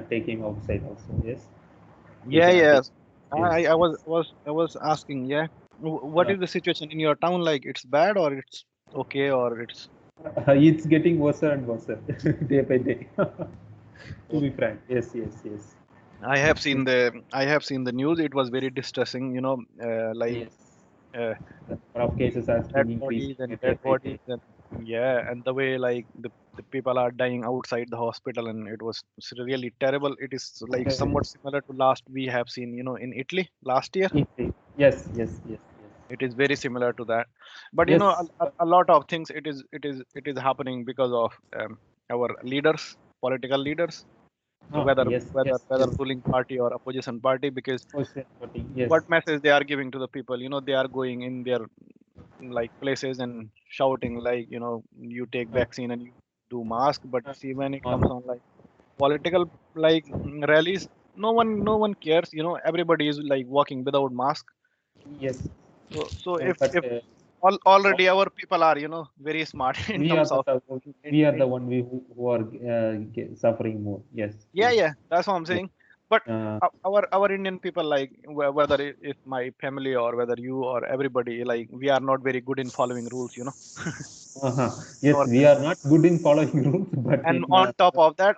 taking outside also. Yes, we Yeah, cannot take. yes. Yes, yes. I was asking, yeah. What Uh, is the situation in your town like? It's bad or it's okay or it's it's getting worse and worse day by day. To be frank, yes, yes, yes. It, I have seen the news. It was very distressing, like yes. uh, The number of cases has been increasing day dead by bodies day. and yeah, and the way like the people are dying outside the hospital and it's really terrible. It is like somewhat similar to last we have seen, in Italy last year. Yes, yes, yes, It is very similar to that, but yes. a lot of things it is happening because of our leaders, political leaders, whether Yes, yes, whether yes. ruling party or opposition party, because Question voting. Yes. what message they are giving to the people, they are going in their like places and shouting like, you take Uh, vaccine and you do mask, but see when it comes uh, on like political like rallies, no one cares, everybody is like walking without mask. yes. So But if already our people are very smart in we are terms of the we are the in one who are suffering more. Yes, yeah, yes, yeah, that's what I'm yes. saying. But Uh, our Indian people, like whether it's my family or whether you or everybody, like we are not very good in following rules, uh-huh. in Yes, our we are country. not good in following rules, but And in on top of that,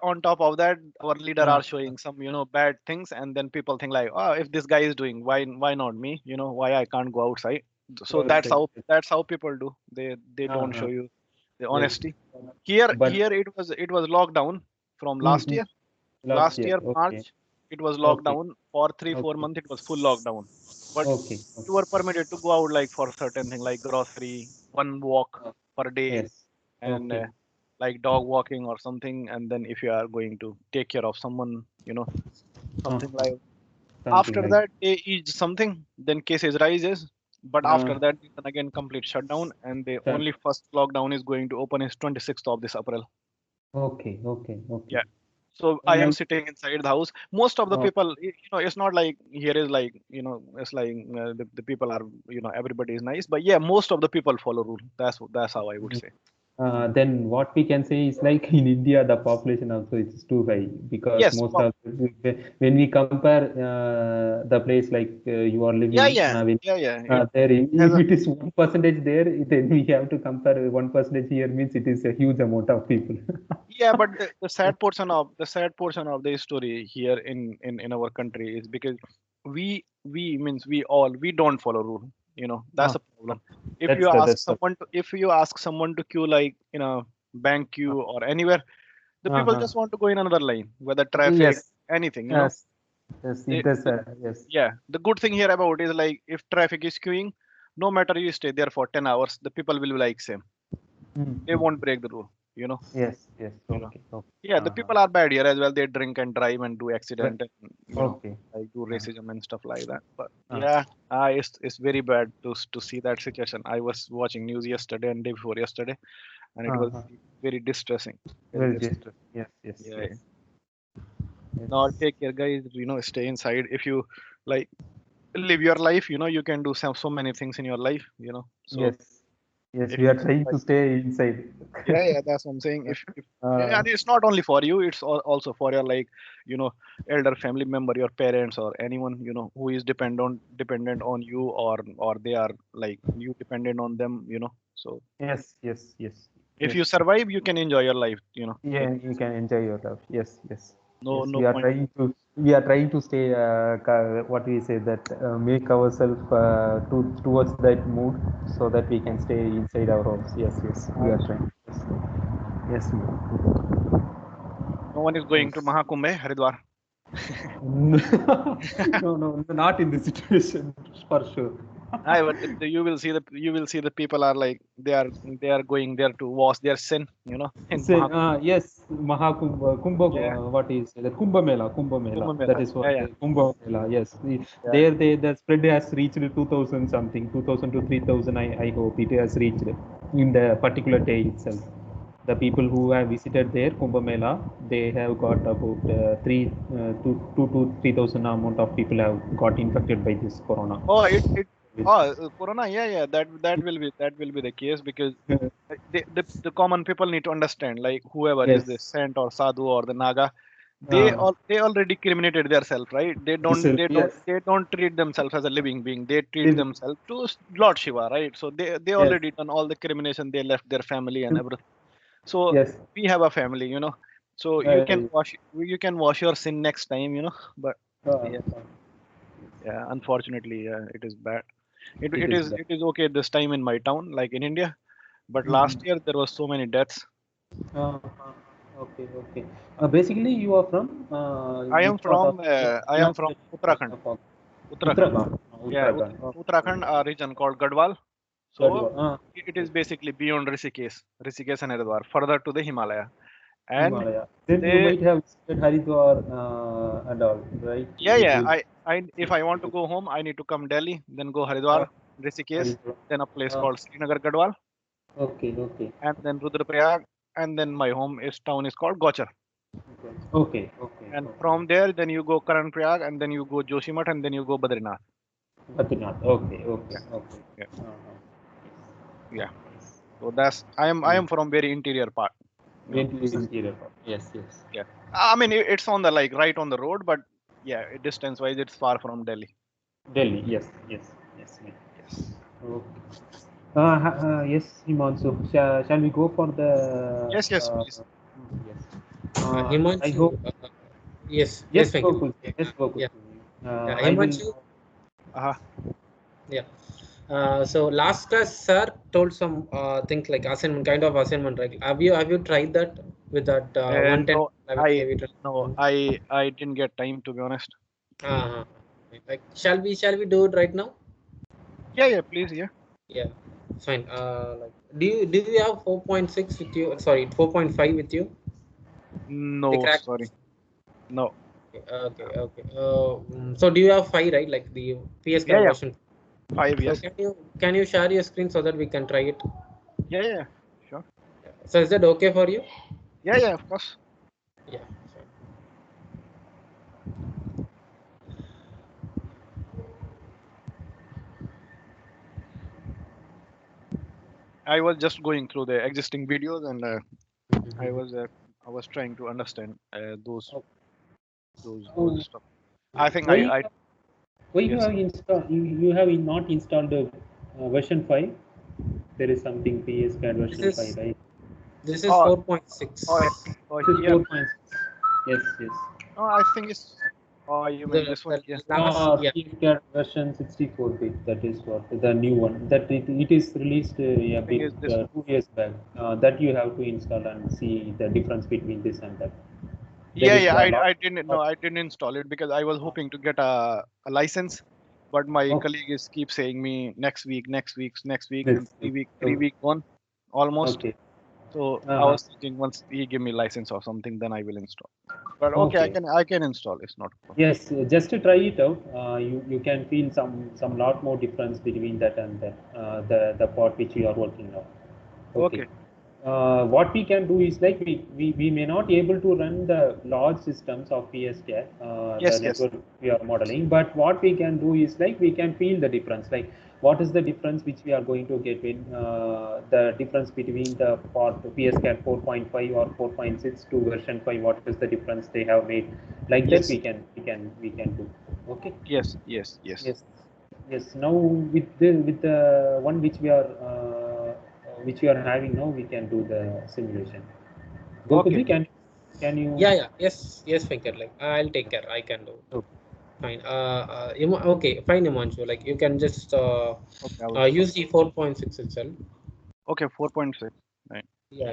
our leader uh, are showing some bad things, and then people think like, oh, if this guy is doing, why not me? Why I can't go outside? So that's outside. how that's how people do. They don't show Uh-huh. you the Yes, honesty. Here but it was lockdown from last mhm. year. Last Last year. year Okay, March, it was okay, lockdown for 3 4 okay, months. It was full lockdown, but okay, you okay. were permitted to go out like for certain thing like grocery, one walk Uh, per day, yes. and Okay. like dog walking or something. And then if you are going to take care of someone, something Uh-huh. like Something after like. that they ease something, then cases rises. But Uh, after that, then again complete shutdown, and the that- only first lockdown is going to open is 26th of this April. okay, okay, okay. Yeah. So I am Like. sitting inside the house. Most of the Uh, people, it's not like here is like, it's like the people are, everybody is nice. But yeah, most of the people follow rule. That's how I would say. then what we can say is like in India, the population also is too high because Yes. most of when we compare the place like you are Yeah, living, yeah, yeah, yeah. there Has if a, it is 1% there, then we have to compare 1% here means it is a huge amount of people. yeah, but the sad portion of the story here in our country is because we means we don't follow rule. That's Ah, a problem. that's the If you ask someone to queue like bank uh, queue or anywhere, the people uh, just want to go in another line, whether traffic, yes, anything. yes, yes, it They, does. the, Yes. yeah, the good thing here about is like if traffic is queuing, no matter you stay there for 10 hours, the people will be like same. They Mm-hmm. won't break the rule. You know, Yes, yes, you know. okay, okay. Yeah, the Uh-huh. people are bad here as well. They drink and drive and do accident and Okay. like do Uh, racism and stuff like that. But uh, yeah, it's very bad to see that situation. I was watching news yesterday and day before yesterday, and it was uh-huh. very distressing. Very Very distressing. distressed. Yes, yes, Yeah. yes, Yeah. Now yes, take care, guys. Stay inside. If you like live your life, you can do so many things in your life. So yes, yes. if We you are trying to like, stay inside. yeah, that's what I'm saying. If uh, and it's not only for you, it's also for your like you know elder family member, your parents or anyone who is dependent on you, or they are like you dependent on them. So yes, yes, yes, if yes. you survive, you can enjoy your life. Yeah, you can enjoy your life. Yes, yes, No, yes. no point. We are trying to stay. What we say that make ourselves towards that mood so that we can stay inside our homes. Yes, yes. We are trying. Yes, yes, No one is going to yes. Mahakumbh, Haridwar. No, no, not in this situation for sure. But you will see the people are like they are going there to wash their sin, in Say, Mahakumbh. yes, Mahakumbh, Yeah, what is that? Kumbh Mela. Kumbh That Mela. is what Yeah, yeah, Kumbh Mela. Yes, yeah. the spread has reached 2000 something, 2000 to 3000. I hope it has reached in the particular day itself. The people who have visited there Kumbh Mela, they have got about two to 3000 amount of people have got infected by this corona. Oh, Corona. Yeah, yeah. That will be the case because the common people need to understand, like whoever is the Yes. saint or sadhu or the naga, they already criminated themselves, right? They don't Self, they don't yes. they don't treat themselves as a living being. They treat Living. themselves to Lord Shiva, right? So they Yes. already done all the crimination. They left their family and everything. So Yes. we have a family, so Uh, you can wash your sin next time, but uh, yeah, yeah, unfortunately, yeah, it is bad. it, it it is is bad. it is okay this time in my town, like in India, but Mhm. last year there was so many deaths. Okay, okay. Basically, you are from I am which part of from I am from Himachal Uttarakhand. of Uttarakhand. Uttarakhand? Yeah, Uttarakhand. Uttarakhand, a region called Gadwal. So Gadwal. it is Okay. basically beyond Rishikesh and Haridwar, further to the Himalaya. And Himalaya. Then you they, might have visited Haridwar and all, right? yeah, It yeah. is. I if I want to go home, I need to come Delhi, then go Haridwar, Rishikesh, Haridwar. then a place Uh, called Srinagar Gadwal, okay, okay. and then Rudraprayag, and then my home is town is called Gochar. Okay, okay, And okay. from there, then you go Karanprayag, and then you go Joshimath, and then you go Badrinath. Badrinath. Okay, okay, Yeah, okay. yeah, Uh-huh. yeah. So that's I am from very interior part. You know, Into the interior part. Yes, yes. yeah. I mean, it's on the like right on the road, but yeah, distance wise, it's far from Delhi. Delhi. Yes, yes, yes, yes. Yes. Okay. Yes, Himanshu. Shall we go for the? Yes, yes, please. Yes. I Himanshu, hope. yes, Yes, yes, Venkat. Gokul. Yeah, Yes, Gokul. yeah, yeah. I will. Himanshu, Uh-huh. yeah. So last class, sir told some things like assignment, kind of assignment, right? Have you tried that with that 110 No, 11 I kV? no, I didn't get time to be honest. Uh, like, shall we do it right now? Yeah, yeah, please, yeah. Yeah, fine. Like, do you have 4.6 with you? Sorry, 4.5 with you? The No, crack. sorry. No. Okay, okay. So do you have 5, right? Like the PS Yeah, Card yeah. version. 5, So yes. can you share your screen so that we can try it? Yeah, yeah. Sure. So is that okay for you? Yeah, yeah, of course. Yeah. Fine. I was just going through the existing videos, and I Mhm. was uh, I was trying to understand those Oh, stuff. I think why I why you yes. have installed you have not installed the version 5? There is something PS CAD This version 5, is right? this is Oh, oh, 4.6. This is yeah. 4.6. Yes, yes. Oh, I think it's. Oh, you mean The this one? the Yeah. last, yeah. PS CAD version 64-bit. That is what the new one. That it is released a Thing bit is this. 2 years back. That you have to install and see the difference between this and that. There Yeah, is yeah. a lot. I didn't no, I didn't install it because I was hoping to get a license, but my Okay. colleague is keep saying me next week, next week, next week, and This. three week gone almost. Okay. So I Uh-huh. was thinking once he give me license or something, then I will install. But okay, I Okay. can I can install. It's not a problem. Yes, just to try it out, you can feel some lot more difference between that and that the part which you are working on. Okay. Okay. What we can do is like we may not able to run the large systems of PSCAD, the Yes, yes, network we are modeling, but what we can do is like we can feel the difference. Like what is the difference which we are going to get in the difference between the part PSCAD 4.5 or 4.6 to version 5. What is the difference they have made? Like that yes, we can do. Okay. yes, yes, yes. Yes, yes. Now with the one which we are having now, we can do the simulation. Okay. Gokuji, can you? Yeah, yeah. Yes, yes, Venkat. Like, I'll take care. I can do. Oh, Fine. Okay, fine, Imanshu. Like, you can just Okay, I will do. use the 4.6 itself. Okay, 4.6. Right. Yeah,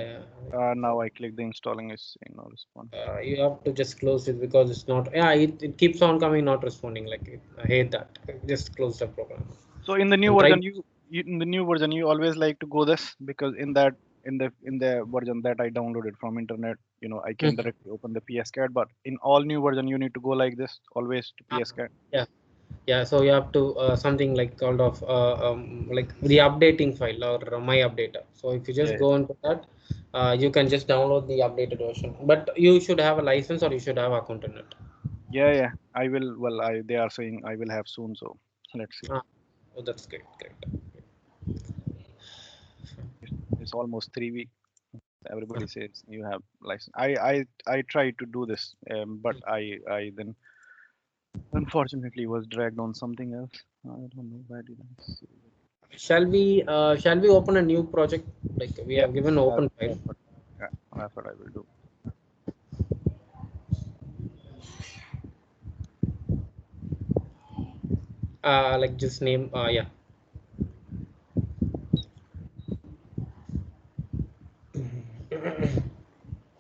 yeah. Now I click the installing is saying no response. You have to just close it because it's not. Yeah, it keeps on coming, not responding. Like, I hate that. Just close the program So in the new and try. version, you in the new version you always like to go this because in the version that I downloaded from internet, I can Mhm. directly open the PSCAD. But in all new version, you need to go like this always to Uh, PSCAD. yeah, yeah. So you have to something like called of like the updating file or my updater. So if you Yeah, just go into that, you can just download the updated version. But you should have a license or you should have account in it. yeah, yeah. I will. Well, they are saying I will have soon. So let's see. Ah, oh, that's great, great. It's almost 3 weeks. Everybody says you have license. I tried to do this, but I then unfortunately was dragged on something else. I don't know where did I see it. Shall we open a new project? Like we Yeah, have given open file. yeah, that's what I will do. Like just name yeah.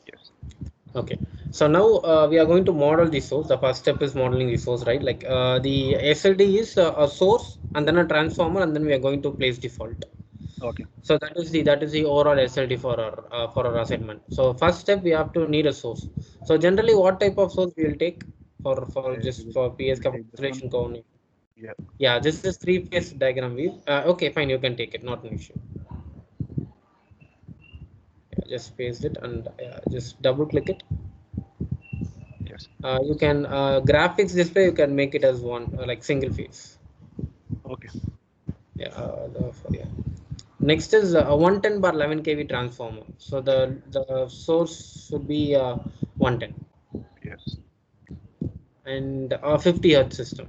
Yes. Okay, so now we are going to model the source. The first step is modeling the source, right? Like the SLD is a source and then a transformer, and then we are going to place the fault. Okay. So that is the overall SLD for our assignment. So first step we have to need a source. So generally, what type of source we will take for We just will for PS take this one. calculation coordinate? Yeah. Yeah, this is three-phase diagram view. Okay, fine, you can take it, not an issue. Yeah, just paste it and just double click it. Yes. You can graphics display. You can make it as one like single phase. Okay. Yeah, yeah. Next is a 110 bar 11 kV transformer. So the source should be 110 Yes. and a 50 hertz system.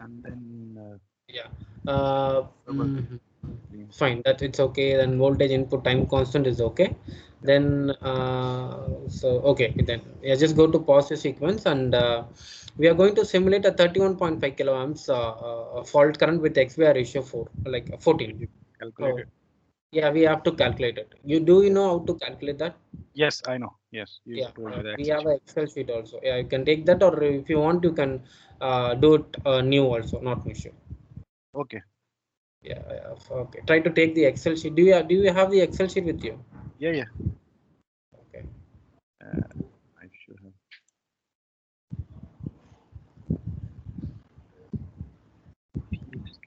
And then Yeah. Uh, double click. mhm. Clean. Fine. That it's okay. Then voltage input time constant is okay. Yeah. Then so okay. Then yeah, just go to pause the sequence and we are going to simulate a 31.5 kiloamps fault current with XVR ratio 4 like Okay. 14. You calculate So it. yeah, we have to calculate it. You Yes. know how to calculate that? Yes, I know. Yes, you Yeah, told me the we Excel have sheet. an Excel sheet also. Yeah, you can take that, or if you want, you can do it new also, not an issue. Okay. Yeah, yeah, okay. Try to take the Excel sheet. Do you have the Excel sheet with you? Yeah, yeah. Okay. I should have.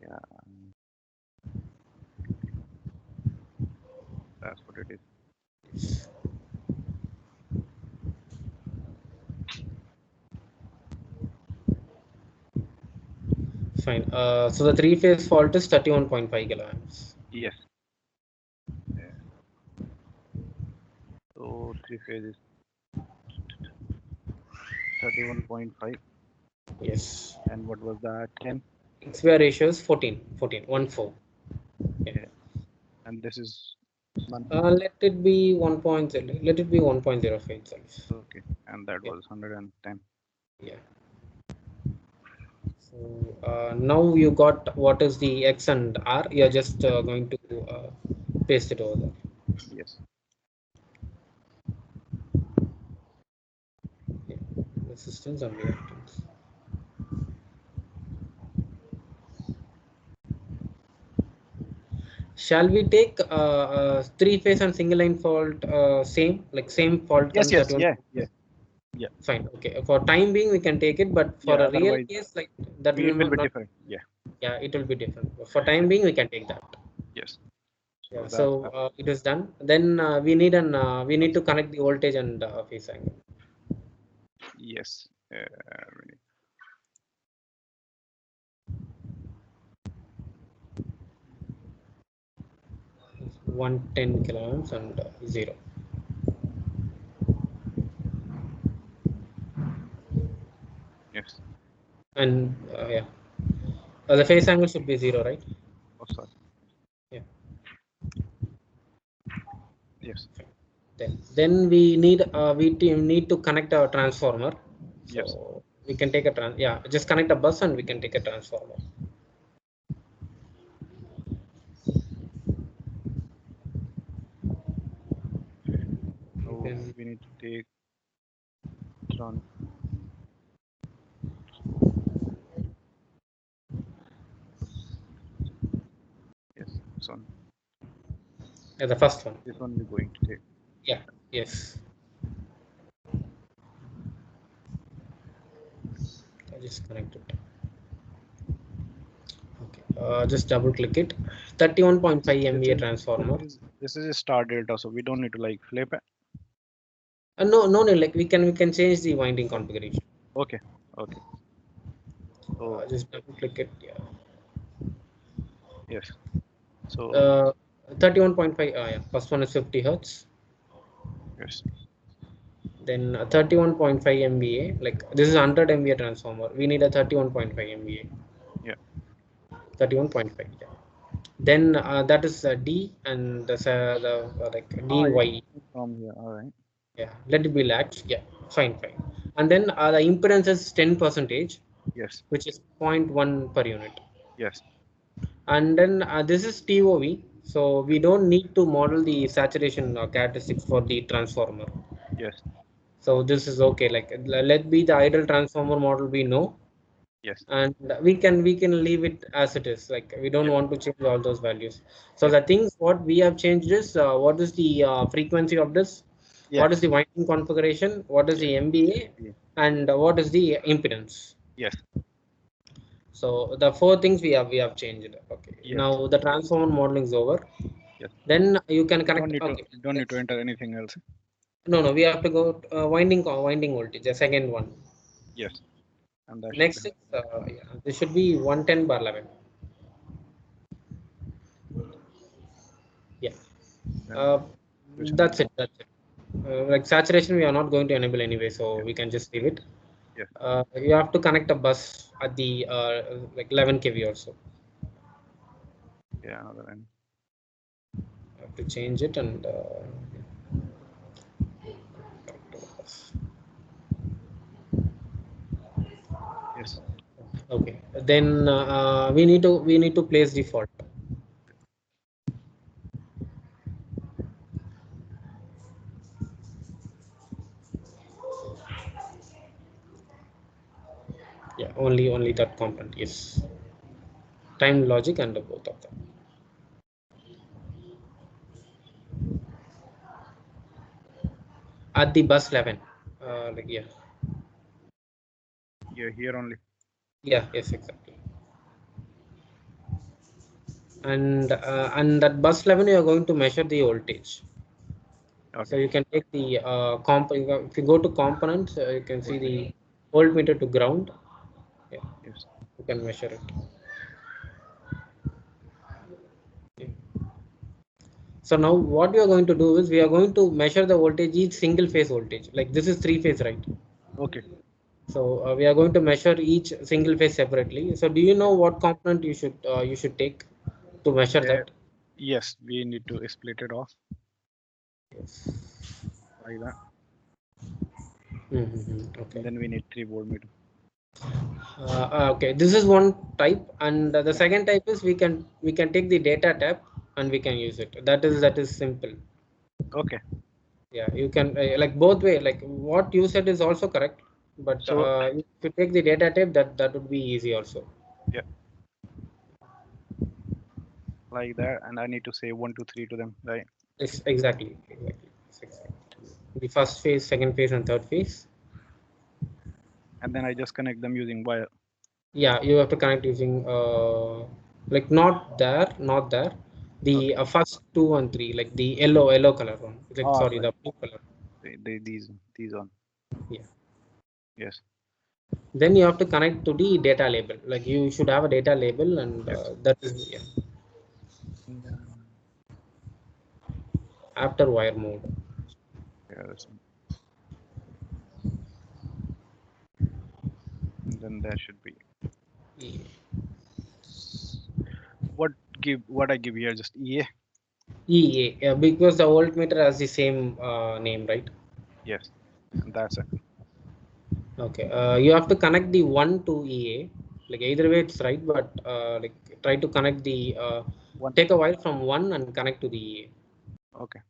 Yeah, that's what it is. Fine. So the three-phase fault is 31.5 kiloamps. Yes. Yeah. So three phases, 31.5. Yes. And what was that? 10. XVR ratio is 14, 14, 1, 4. Yeah. Yeah. And this is none. Let it be 1.0. Let it be 1.05 itself. Okay. And that Yeah. was 110. Yeah. So now you got what is the X and R. You're just going to paste it over there. Yes. Yeah. Resistance and reactance. Shall we take three-phase and single line fault same, like same fault Yes, current yes. 31? Yeah, yeah, yeah. Fine. Okay. For time being, we can take it, but for Yeah. a real Otherwise, case, like that it will will be not. different. Yeah. Yeah, it will be different. For time Yeah. being, we can take that. Yes. Yeah. So that's So it is done. Then we need to connect the voltage and phase angle. yes. Really. 110 kiloamps and 0. Yes. And yeah, the phase angle should be 0, right? Oh, sorry. Yeah. Yes. Then we need to connect our transformer. Yes. So we can take a just connect a bus and we can take a transformer. So Then we need to take tran. So yes. the first one. This one we're going to take. Yeah. Yes. I just connect it. Okay. Just double click it. 31.5 This MVA is transformer. this is a star delta, so we don't need to like flip it. No, like we can change the winding configuration. Okay. Okay. So Just double click it. Yeah. Yes. So 31.5. Yeah, first one is 50 hertz. yes. Then 31.5 MVA. Like this is 100 MVA transformer. We need a 31.5 MVA. Yeah. 31.5. Yeah. Then that is D and the like Ah, yeah. DY. From here. All right. Yeah, let it be lax. Yeah, fine, fine. And then the impedance is 10 percentage, Yes. which is 0.1 per unit. Yes. And then this is TOV. So we don't need to model the saturation characteristics for the transformer. Yes. So this is okay. Like let be the ideal transformer model we know, Yes. and we can leave it as it is. Like we don't Yeah. want to change all those values. So Yeah. the things what we have changed is what is the frequency of this, Yeah. what is the winding configuration, what is Yeah. the MBA, Yeah. and what is the impedance. Yes. So the four things we have changed. Okay. Yes. Now the transformer modeling is over. Yes. Then you can Don't connect. need to. Okay. Don't need to enter anything else. No, we have to go winding voltage. The second one. Yes. And that should be. Next is yeah, this should be 110 bar 11. Yeah. Then Uh, which one? that's it. That's it. Like saturation, we are not going to enable anyway, so Yeah. we can just leave it. Yes. You have to connect a bus at the like 11 kV also. Yeah. Another end. You have to change it and Yes. okay. Then we need to place the fault. Yeah, only that component. Yes, time logic and both of them at the bus 11. Like yeah, Yeah. Here only. yeah, yes, exactly. And that bus 11 you are going to measure the voltage. So Okay. you can take the if you go to components, you can see Voltmeter. the voltmeter to ground. Yeah, Yes. you can measure it. Yeah. So now what we are going to do is we are going to measure the voltage each single phase voltage. Like this is three phase, right? Okay. So we are going to measure each single phase separately. So do you know Yes. what component you should take to measure Uh, that? yes. We need to split it off Yes. like that. Okay. Then we need 3 voltmeter. Okay. This is one type, and the Yeah. second type is we can take the data tab and we can use it. That is simple. Okay. Yeah, you can like both way. Like what you said is also correct, but So if you take the data tab, that would be easy also. yeah, like that, and I need to say 1, 2, 3 to them, right? It's exactly. It's exactly. The first phase, second phase, and third phase. And then I just connect them using wire. Yeah, you have to connect using like not there. The Okay. first two and three, like the yellow color one. Like All sorry, right. the blue color. These on. Yeah. Yes. Then you have to connect to the data label. Like you should have a data label, and Yes. that is yeah, Yeah. after wire mode. Yeah. And then there should be Yeah. what I give here just EA. EA, yeah, because the voltmeter has the same name, right? Yes. And that's it. Okay. You have to connect the one to EA. Like either way, it's right, but like try to connect the One. take a wire from one and connect to the EA. Okay.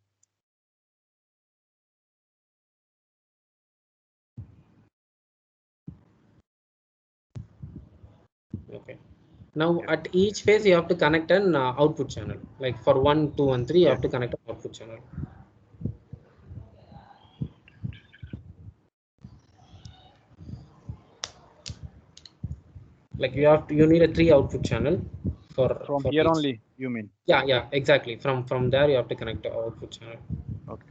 Okay. Now Yes. at each phase you have to connect an output channel. Like for 1, 2, and 3, you Yeah. have to connect an output channel. Like you need a 3 output channel From for here each. only, you mean? Yeah, exactly. From there you have to connect the output channel. Okay.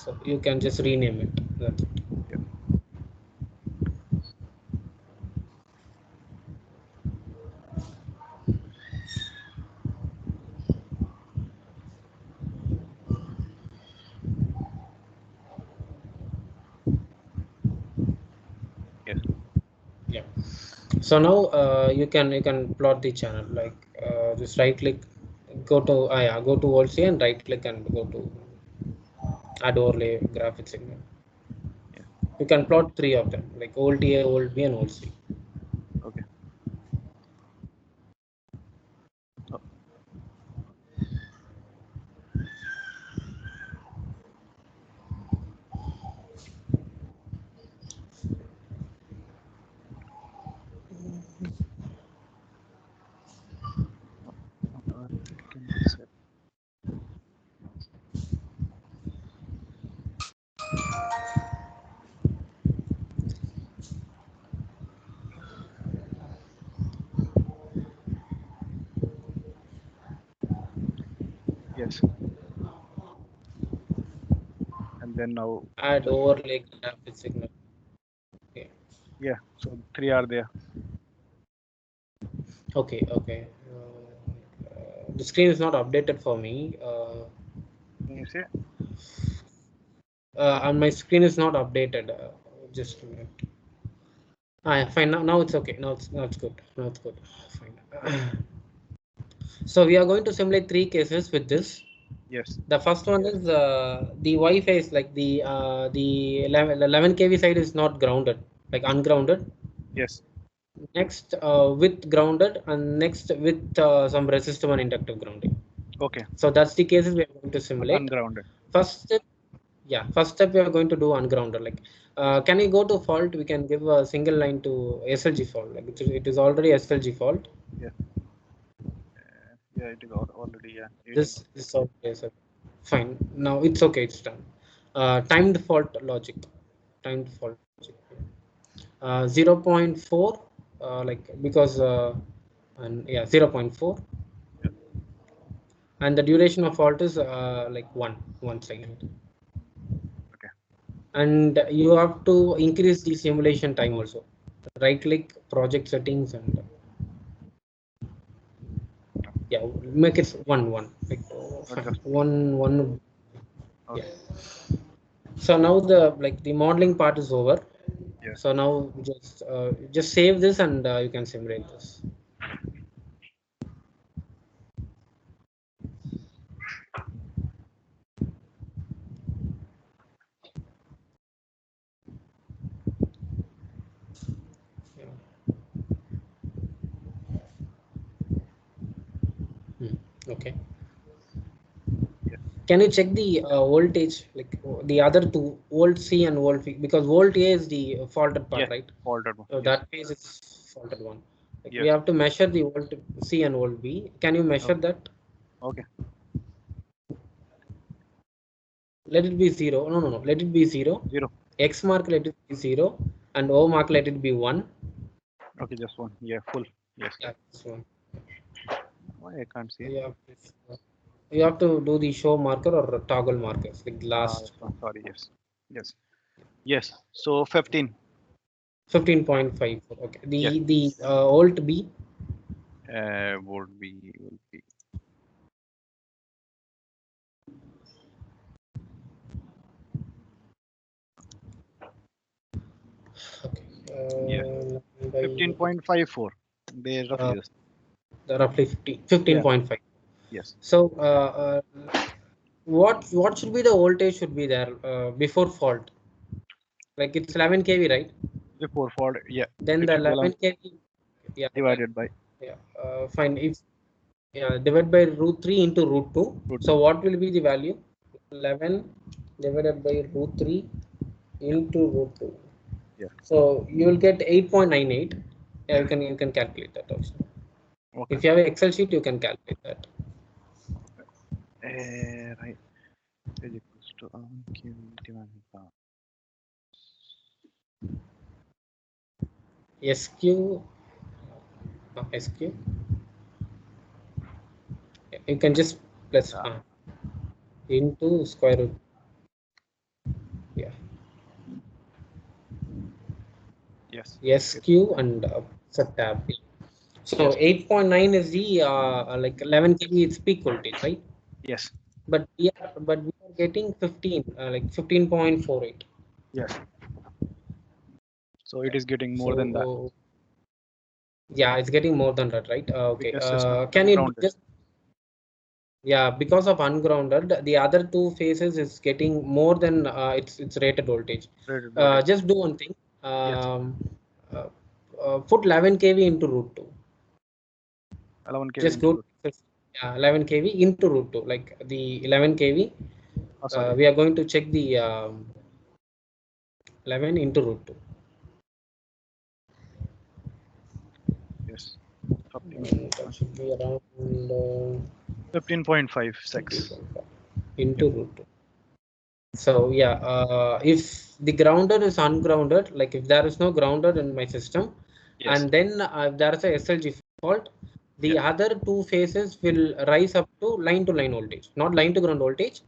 So you can just rename it. That's it. Yeah. Yes. Yeah. So now you can plot the channel, like just right click, go to go to OLC and right click and go to add overlay graphic signal. Yeah. You can plot three of them, like old A, old B, and old C. Okay. Oh, it can accept. Yes. And then now Add just overlay graphic signal. Okay. yeah. So three are there. Okay. Okay. The screen is not updated for me. Can you see? And my screen is not updated. Just a minute. Yeah, fine. Now it's okay. Now it's good. Now it's good. Fine. So we are going to simulate three cases with this. Yes. The first one is the Wi-Fi is like the 11 kV side is not grounded, like ungrounded. Yes. Next with grounded, and next with some resistive and inductive grounding. Okay. So that's the cases we are going to simulate. Ungrounded. First step, yeah, first step we are going to do ungrounded. Like, can we go to fault? We can give a single line to SLG fault. Like it is already SLG fault. Yeah. Yeah. It is already. Yeah. This already is fine. Now it's okay. It's done. Timed fault logic. Timed fault logic. 0.4, like because and yeah 0.4, Yeah. and the duration of fault is like one second, Okay. and you have to increase the simulation time also. Right click project settings and yeah, make it one like Not just one. Yeah. okay. So now the modeling part is over. Yeah. So now just save this and you can simulate this. Yeah. Okay. Yeah. Can you check the voltage, like the other two, volt C and volt V? Because volt A is the faulted part, Yes. right? Altered one. So Yes. that phase is faulted one. Like we Yes. have to measure the volt C and volt B. Can you measure Okay. that? Okay. Let it be zero. No. Let it be zero. Zero. X mark let it be zero, and O mark let it be one. Okay. Just one. Yeah. Full. Yes. Yeah, this one. Why I can't see? You have to do the show marker or toggle markers, like last This one. Sorry. Yes. Yes. Yes. So 15. 15.5. Okay. Yes. The volt B. Would be. Okay. Yeah. By 15.54. They roughly uh, just. roughly Yeah. 15.5. Yes. So what should be the voltage should be there before fault? Like it's 11 kV, right? Before fault. Yeah. Then It the should be 11 11 kV, yeah, divided by yeah, fine. If yeah, divide by root 3 into root 2. root So 2. what will be the value? 11 divided by root 3 Yeah. into root 2. Yeah. So you will get 8.98. Yeah, you can calculate that also. Okay. If you have an Excel sheet, you can calculate that. Right. Is equals to Q divided by SQ, SQ. You can just plus uh, into square root. Yes. SQ and set tab. So Yes. 8.9 is the like 11 kV it's peak voltage, right? Yes. But we are getting 15 like 15.48. Yes. So it is getting more than that So yeah, it's getting more than that, right? Okay. because system is Can you ungrounded. just because of ungrounded, the other two phases is getting more than its rated voltage. Rated voltage. Just do one thing. Yes. Uh, put 11 kV into root 2. 11 kV Just into go root. to 11 kV into root 2, like the 11 kV. Oh, sorry. We are going to check the 11 into root 2. Yes. 15. That should be around 15.56. into root 2. So yeah, if the grounded is ungrounded, like if there is no grounded in my system, Yes. and then there is a SLG fault, the Yeah. other two phases will rise up to line voltage, not line to ground voltage.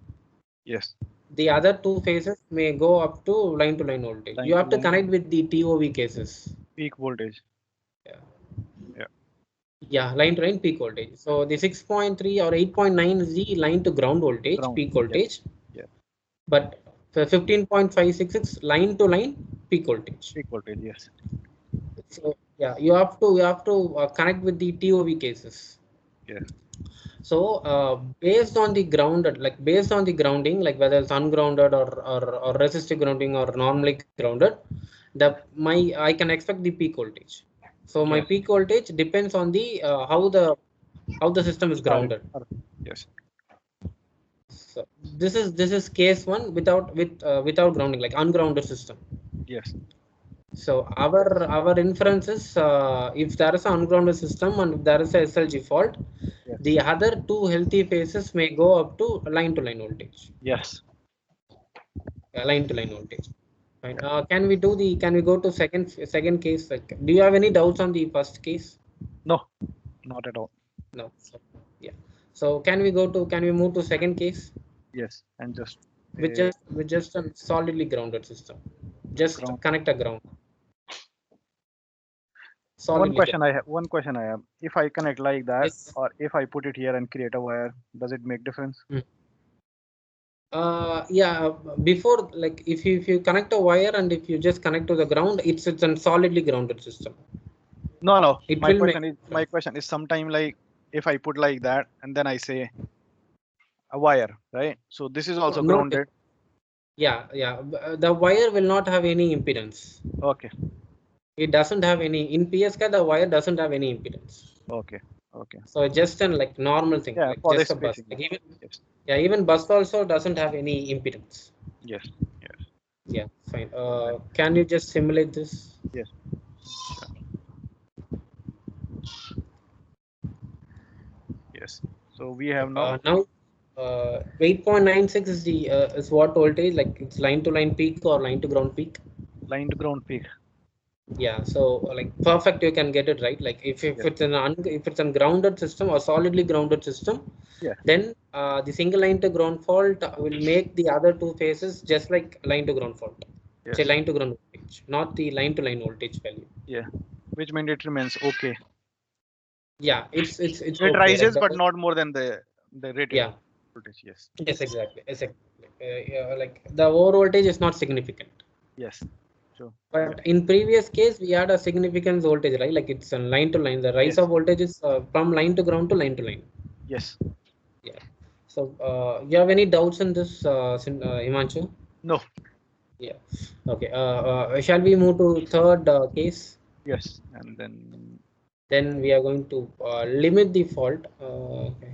Yes. The other two phases may go up to line voltage. Line You to have to line connect with the TOV cases. peak voltage. Yeah. Yeah. Yeah, line to line peak voltage. So the 6.3 or 8.9 is the line to ground voltage, Ground. peak Yeah. voltage. Yeah. But 15.566 line to line peak voltage. Peak voltage. Yes. So yeah, you have to connect with the TOV cases. Yes. So based on the grounded, like based on the grounding, like whether it's ungrounded or resistive grounding or normally grounded, I can expect the peak voltage. So my Yes. peak voltage depends on the how the system is Started. grounded. Yes. So this is case one without grounding, like ungrounded system. Yes. So our inference is if there is an ungrounded system and if there is a SLG fault, Yes. the other two healthy phases may go up to line voltage. Yes. Line to line voltage. Fine. Can we go to second case? Like, do you have any doubts on the first case? No, not at all. No. So, yeah. So can we move to second case Yes. And just with just a solidly grounded system? Just ground. connect a ground. One Solidly question grounded. I have. One question I have. If I connect like that, Yes. or if I put it here and create a wire, does it make difference? Yeah, before, like if you connect a wire and if you just connect to the ground, it's a solidly grounded system. No, no. It My will make question is sometime like if I put like that and then I say a wire, right? So this is also no. grounded. Yeah. The wire will not have any impedance. Okay. It doesn't have any in PSK. The wire doesn't have any impedance. Okay. Okay. So just an like normal thing, Yeah, like for just this a bus. basically. Like Yes. even bus also doesn't have any impedance. Yes. Yes. Yeah, fine. Can you just simulate this? Yes. Yes. So we have now. Now 8.96 is the is what voltage, like it's line to line peak or line to ground peak. Line to ground peak. Yeah, so like perfect, you can get it right. Like if Yes. if it's a grounded system or solidly grounded system, Yeah. then the single line to ground fault will make the other two phases just like line to ground fault. Say Yes. line to ground voltage, not the line to line voltage value. Yeah. Which means it remains okay. Yeah, it's It okay. Like rises, but not more than the rated yeah, voltage. Yes. yes, exactly. Yeah, like the over voltage is not significant. Yes. Sure. But in previous case, we had a significant voltage, right? Like it's a line to line. The rise Yes. of voltage is from line to ground to line to line. Yes. Yeah. So, you have any doubts in this, Himanshu? No. Yeah. Okay. Shall we move to third case? Yes. And then Then we are going to limit the fault. Okay.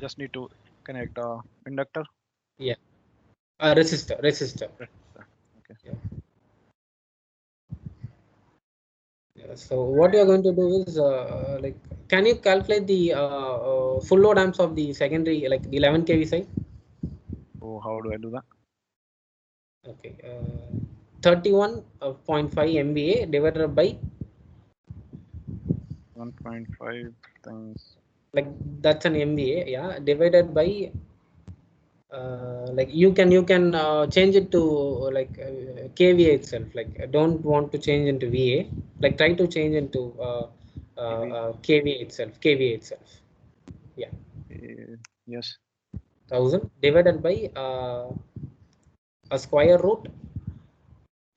just need to connect a inductor. Yeah. Resistor. Okay. Yeah. Yeah. So what you are going to do is like, can you calculate the full load amps of the secondary, like the 11 kV side? So how do I do that? Okay. 31.5 MVA divided by 1.5 times. like that's an MVA, yeah, divided by like you can change it to like kVA itself. Like I don't want to change into VA. Like try to change into kVA itself. kVA itself. Yeah. Yes. 1000 divided by a square root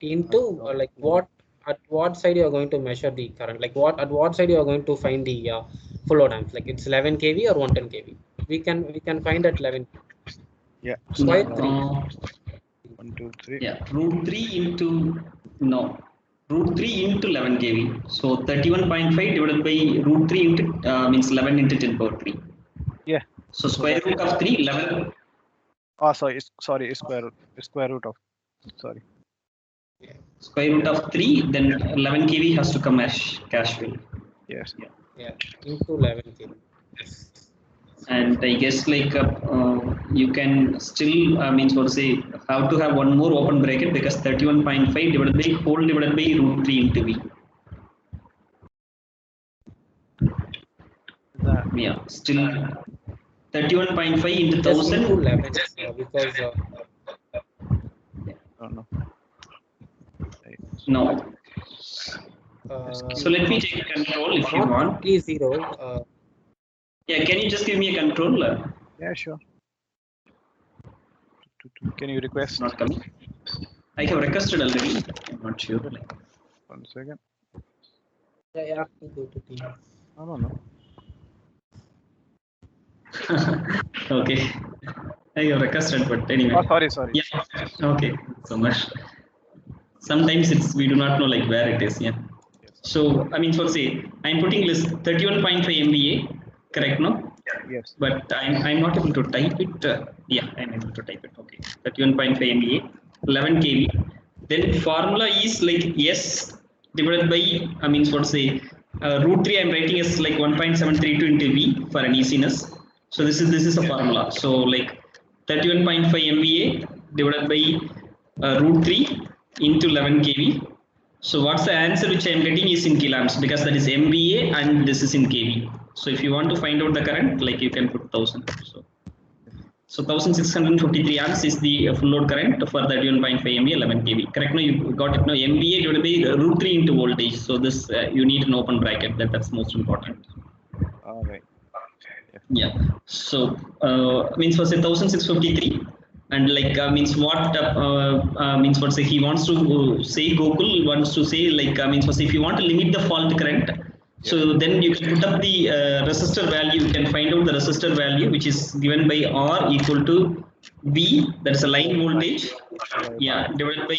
into like what at what side you are going to measure the current. Like what at what side you are going to find the full load amps. Like it's 11 kV or 110 kV. We can find at 11. Yeah. Square So, 3. 1, 2, 3. Yeah, root 3 into no root 3 into 11 kV. So 31.5 divided by root 3 into means 11 into 10 power 3. Yeah. So square root of 3, 11. Oh, sorry. Square root of. Sorry. Square root of 3, then 11 kV has to come as casual. Yes. Yeah, into 11 kV. And I guess like you can still means what to say have to have one more open bracket because 31.5 divided by whole divided by root 3 into V. Yeah, still 31.5 into 1000. 11 because No. No. So let me take control if you want. 30. Yeah, can you just give me a control? Yeah, sure. Can you request? Not coming. I have requested already. I'm not sure. 1 second. Yeah, you have to go to team. I don't know. Okay. I have requested, but anyway. Oh, sorry. Yeah. Okay. So much. Sometimes it's we do not know like where it is. Yeah. So I mean, for say I'm putting list 31.5 MVA, correct? No. Yes. But I'm not able to type it. Yeah, I'm able to type it. Okay. 31.5 MVA, 11 kV. Then formula is like S divided by I mean, what say root 3. I'm writing as like 1.732 into V for an easiness. So this is a formula. So like 31.5 MVA divided by root 3 into 11 kV. So what's the answer which I am getting is in kiloamps because that is MVA and this is in kV. So if you want to find out the current, like you can put 1000. So 1653 amps is the full load current for 31.5 MVA 11 kV. Correct? No, you got it. No, MVA divided by root 3 into voltage. So this you need an open bracket. That's most important. All right. Yeah. So means for say 1653. And like means what means what say he wants to say Gokul wants to say like means for say if you want to limit the fault current, so then you can put up the resistor value. You can find out the resistor value which is given by R equal to V, that is a line voltage, yeah, divided by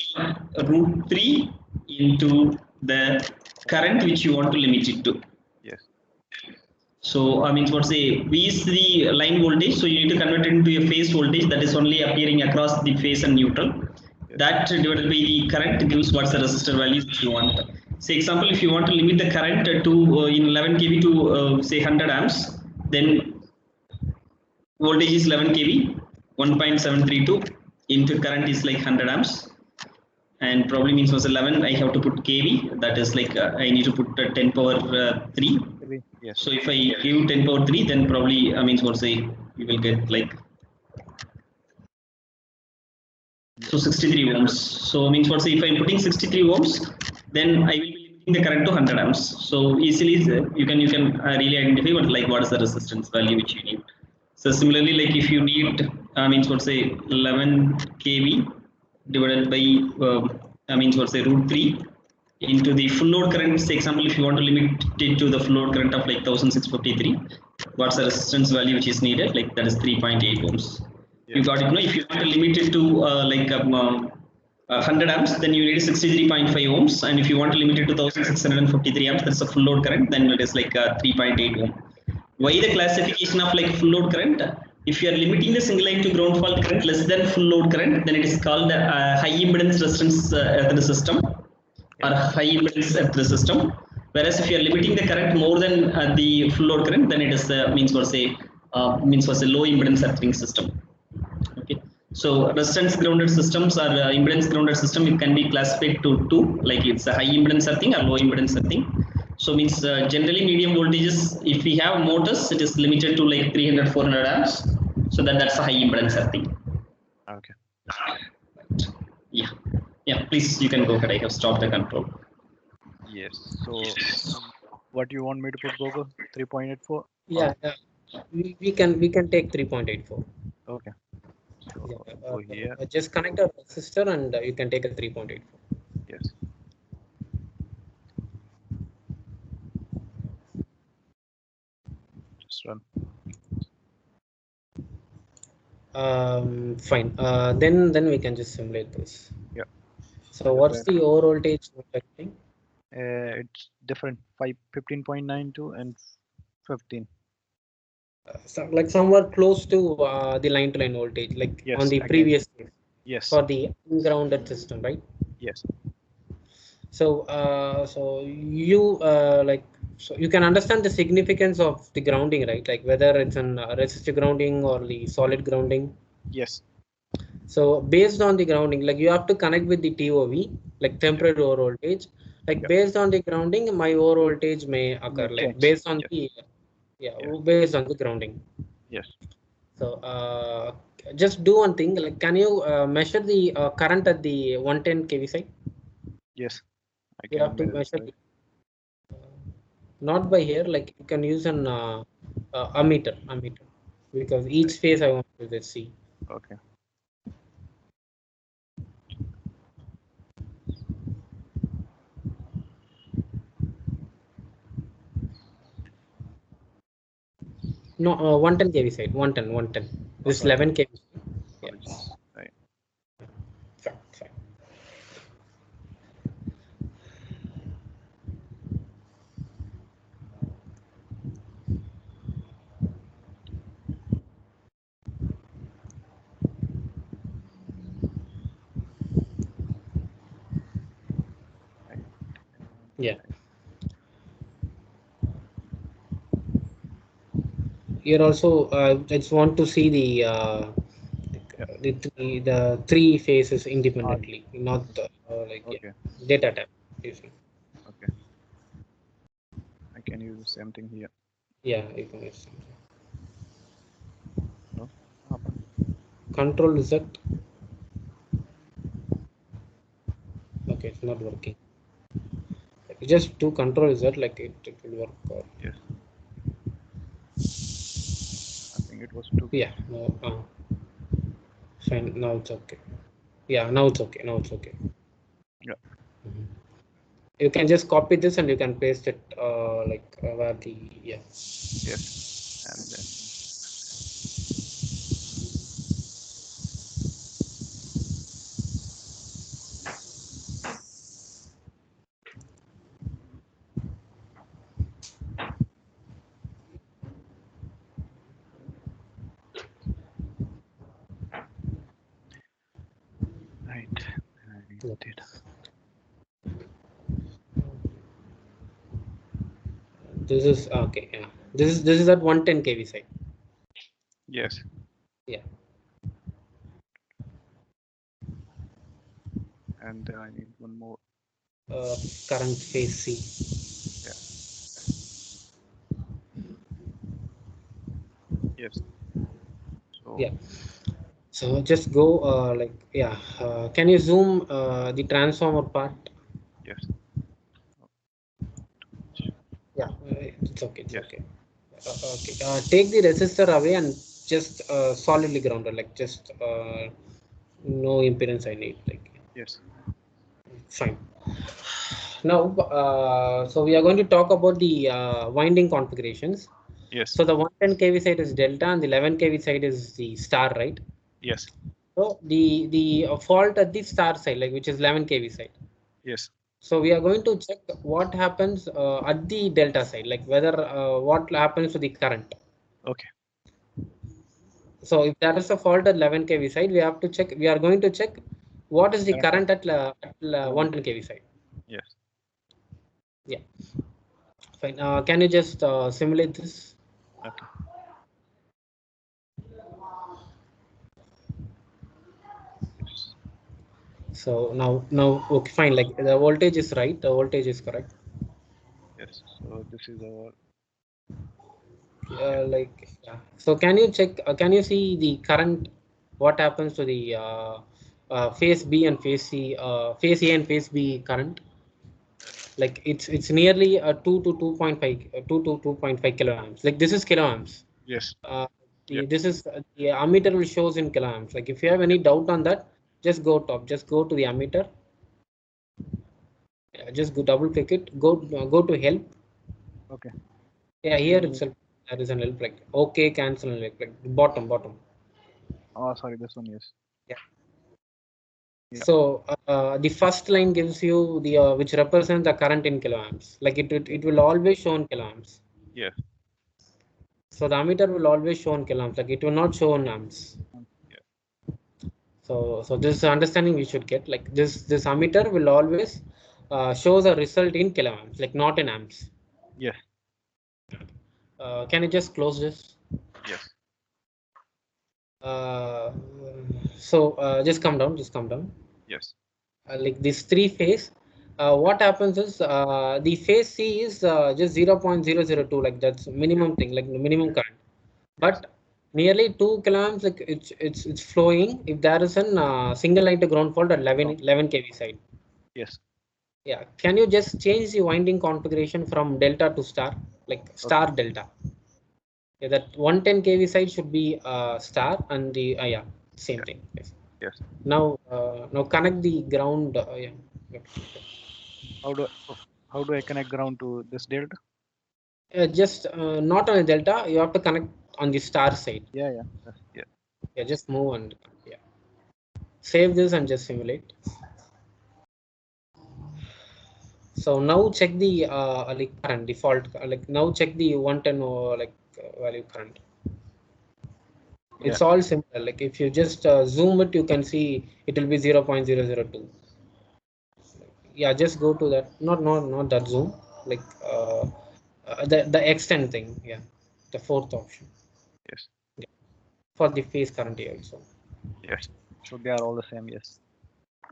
root 3 into the current which you want to limit it to. Yes. So I mean what say V is the line voltage, so you need to convert it into a phase voltage that is only appearing across the phase and neutral. That divided by the current gives what's the resistor values which you want. Say example, if you want to limit the current to in 11 kV to say 100 amps, then voltage is 11 kV, 1.732 into current is like 100 amps. And probably means was 11. I have to put kV. That is like I need to put 10 power 3. Yes. So if I give 10 power 3, then probably means what say you will get like so 63 ohms. So means what say if I'm putting 63 ohms, then I will be limiting the current to 100 amps. So easily you can really identify what is the resistance value which you need. So similarly, like if you need means what say 11 kV divided by means what say root 3 into the full load current. Say example, if you want to limit it to the full load current of like 1653, what's the resistance value which is needed? Like that is 3.8 ohms. Yeah. You got it. No, if you want to limit it to like 100 amps, then you need 63.5 ohms, and if you want to limit it to 1653 amps, that's a full load current. Then it is like 3.8 ohm. Why the classification of like full load current? If you are limiting the single line to ground fault current less than full load current, then it is called high impedance resistance at the system, or high impedance at the system. Whereas if you are limiting the current more than the full load current, then it is means for say low impedance earthing system. Okay. So resistance grounded systems or impedance grounded system, it can be classified to two, like it's a high impedance earthing or low impedance earthing. So means generally medium voltages, if we have motors, it is limited to like 300-400 amps. So that's a high impedance earthing. Yeah. Please, you can go ahead. I have stopped the control. Yes. So, what do you want me to put, Google? 3.84. Yeah, we can take 3.84. Okay. So Yeah, go here. just connect a resistor and you can take a 3.84. Yes. Just run. Fine. Then we can just simulate this. Yeah. So what's the over voltage affecting? It's different. 15.92 and 15. So like somewhere close to the line-to-line voltage, like Yes. on the Again. previous case Yes. for the ungrounded system, right? Yes. So so you can understand the significance of the grounding, right? Like whether it's an resistive grounding or the solid grounding. Yes. So based on the grounding, like you have to connect with the TOV, like temporary over voltage. Like based on the grounding, my over voltage may occur. May Like change. based on Yes. based on the grounding. Yes. So just do one thing. Like, can you measure the current at the 110 kV side? Yes. I You can have to measure measure it. not by here. Like you can use an ammeter, because each phase I want to see. Okay. No, 110 kV side. 110. This Sorry. 11 kV. Yeah. Apologies. Right. Fine. Yeah. Here also, I just want to see the three phases independently, not Okay. data type. You see. Okay. I can use the same thing here. Yeah, you can use No. Happen. Control Z. Okay, it's not working. Just do Control Z, like it will work. Yes. I think it was too. Yeah. No. Fine. Now it's okay. Yeah. Now it's okay. Yeah. You can just copy this and you can paste it where the Yes. And then right. I did. This is okay. Yeah. This is at 110 kV side. Yes. Yeah. And then I need one more. Current phase C. Yeah. Yes. So. Yeah. So just go can you zoom the transformer part? Yes. Yeah. It's okay. Yes. Okay. Okay. Take the resistor away and just solidly grounded, like just no impedance I need. Like Yes. fine. Now, so we are going to talk about the winding configurations. Yes. So the 110 kV side is delta and the 11 kV side is the star, right? Yes. So the fault at the star side, like which is 11 kV side. Yes. So we are going to check what happens at the delta side, like whether what happens to the current. Okay. So if there is a fault at 11 kV side, we have to check. We are going to check what is the current at 110 kV side. Yes. Yeah. Fine. Can you just simulate this? Okay. Yes. So now okay, fine. Like the voltage is right. The voltage is correct. Yes. So this is our. So can you check? Can you see the current? What happens to the phase B and phase C, phase A and phase B current. Like it's nearly 2 to 2.5, 2 to 2.5 kiloamps. Like this is kiloamps. Yes. This is the ammeter will shows in kiloamps. Like if you have any doubt on that, just go to the ammeter. Just go double click it. Go to help. Okay. Yeah, here itself there is an help, like okay, cancel, like bottom. Oh, sorry, this one. Yes. Yeah. Yeah. So the first line gives you the which represents the current in kiloamps. Like it will always show in kiloamps. Yeah. So the ammeter will always show in kiloamps. Like it will not show in amps. Yeah. So this understanding we should get. Like this ammeter will always shows a result in kiloamps, like not in amps. Yeah. Can you just close this? Yes. Just come down. Yes. Like this three phase, what happens is the phase C is just 0.002, like that's minimum thing, like the minimum current. But nearly 2 kiloamps, like it's flowing if there is a single line to ground fault at 11 kV side. Yes. Yeah, can you just change the winding configuration from delta to star, like star delta? Yeah, that 110 kV side should be star, and the yeah, same thing. Yes. Yes. Now connect the ground. Yeah. How do I connect ground to this delta? Just not on a delta. You have to connect on the star side. Yeah. Yeah. Yeah, just move and yeah. Save this and just simulate. So now check the like current default. Like now check the 110 or like value current. It's all similar. Like if you just zoom it, you can see it will be 0.002. Yeah, just go to that. Not that zoom. Like the extend thing. Yeah, the fourth option. Yes. Yeah. For the phase current also. Yes. So they are all the same. Yes.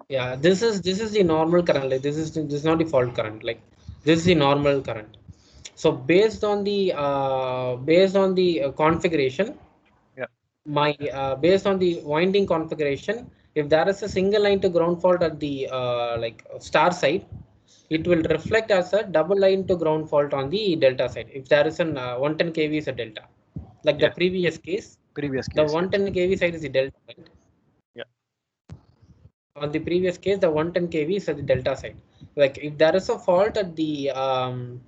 Yeah, this is the normal current. Like this is not the fault current. Like this is the normal current. So based on the configuration, Yeah. Based on the winding configuration, if there is a single line to ground fault at the like star side, it will reflect as a double line to ground fault on the delta side. If there is an 110 kV is a delta, like the previous case, Previous the case. 110 kV side is the delta, right? Yeah. On the previous case, the 110 kV is at the delta side. Like if there is a fault at the 11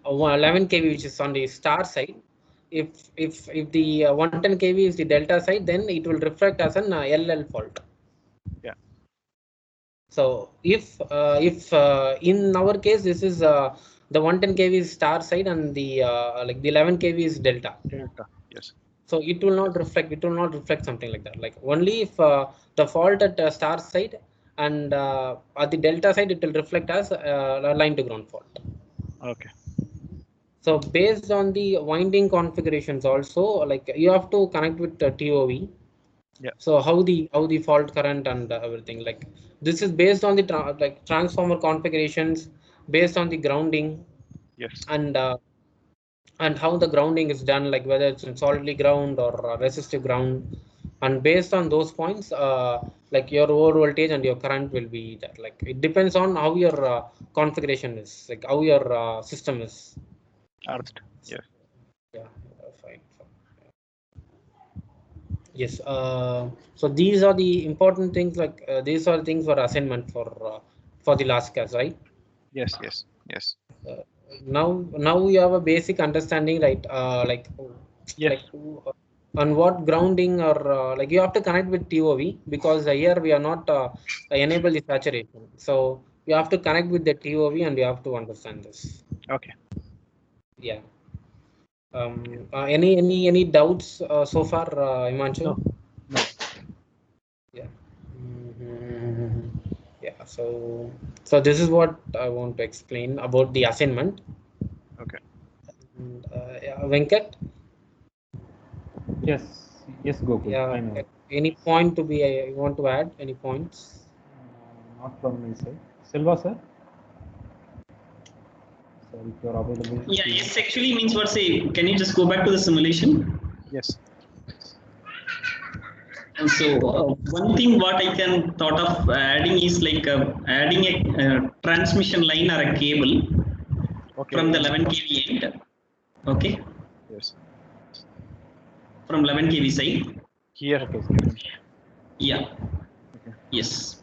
kV, which is on the star side, if the 110 kV is the delta side, then it will reflect as an LL fault. Yeah. So if in our case this is the 110 kV is star side and the like the 11 kV is delta. Delta. Yes. So it will not reflect. It will not reflect something like that. Like only if the fault at star side and at the delta side, it will reflect as a line to ground fault. Okay. So based on the winding configurations also, like you have to connect with TOV. Yeah. So how the fault current and everything, like this is based on the like transformer configurations, based on the grounding. Yes. And how the grounding is done, like whether it's in solidly ground or resistive ground, and based on those points, like your over voltage and your current will be that. Like it depends on how your configuration is, like how your system is. Earthed. Yes. Yeah, fine. Yes. So these are the important things. Like these are things for assignment for the last class, right? Yes. Yes. Yes. Uh, now you have a basic understanding, right? Yes. Like on what grounding or like you have to connect with TOV, because here we are not enable the saturation. So you have to connect with the TOV and you have to understand this. Okay. Yeah. Any doubts so far, Himanshu? No. No. Yeah. Yeah. So this is what I want to explain about the assignment. Okay. And, yeah, Venkat. Yes, Gokul. Yeah. I know. Any point to be you want to add? Any points? Not from my side. Silva, sir. So if you're available. Yeah, yes, actually means what, say, can you just go back to the simulation? Yes. So one thing what I can thought of adding is like adding a transmission line or a cable Okay. from the 11 kV end. Okay. Yes. From 11 kV side. Here it is. Yeah. Okay. Yes.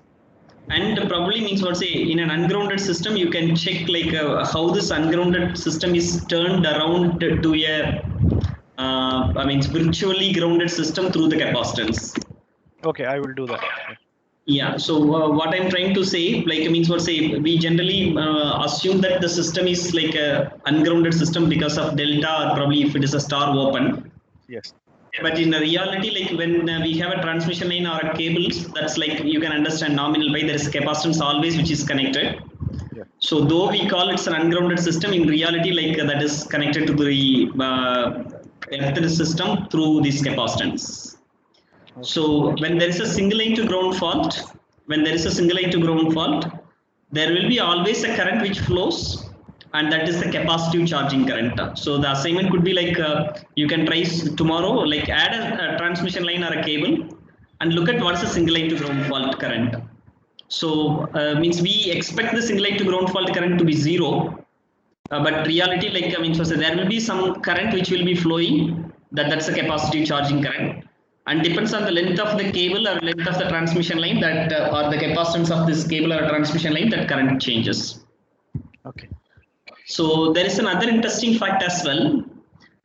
And probably means what say in an ungrounded system you can check like how this ungrounded system is turned around to a I mean virtually grounded system through the capacitance. Okay, I will do that. Yeah, so what I'm trying to say, like means what say, we generally assume that the system is like a ungrounded system because of delta, or probably if it is a star open. Yes. But in reality, like when we have a transmission line or a cables, that's like you can understand nominal by there is capacitance always which is connected. Yeah. So though we call it an ungrounded system, in reality, like that is connected to the earth system through this capacitance. So when there is a single line to ground fault, there will be always a current which flows, and that is the capacitive charging current. So the assignment could be like you can try tomorrow, like add a transmission line or a cable, and look at what is the single line to ground fault current. So means we expect the single line to ground fault current to be 0, but reality, like I mean, so there will be some current which will be flowing. That's a capacitive charging current. And depends on the length of the cable or length of the transmission line that or the capacitance of this cable or transmission line, that current changes. Okay. So there is another interesting fact as well.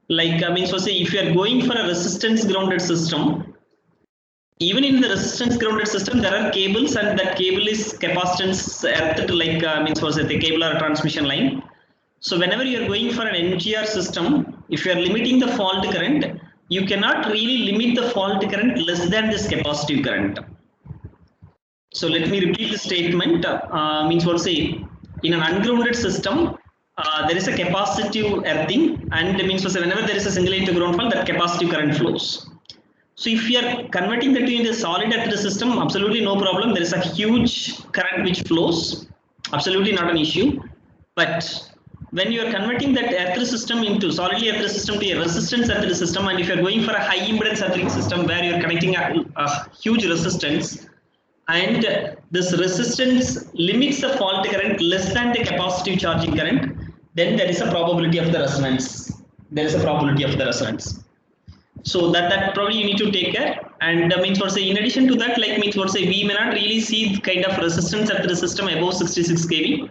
Like I mean, so say if you are going for a resistance grounded system, even in the resistance grounded system, there are cables, and that cable is capacitance earthed like means so say the cable or a transmission line. So whenever you are going for an NGR system, if you are limiting the fault current, you cannot really limit the fault current less than this capacitive current. So let me repeat the statement. Means what say in an ungrounded system, there is a capacitive earthing, and means what say whenever there is a single line to ground fault, that capacitive current flows. So if you are converting that into a solid earthed system, absolutely no problem. There is a huge current which flows, absolutely not an issue. But when you are converting that earthed system into solidly earthed system to a resistance earthed system, and if you are going for a high impedance earthing system where you are connecting a huge resistance, and this resistance limits the fault current less than the capacitive charging current, then there is a probability of the resonance. So that probably you need to take care. And means what say in addition to that, like means what say we may not really see kind of resistance at the system above 66 kV.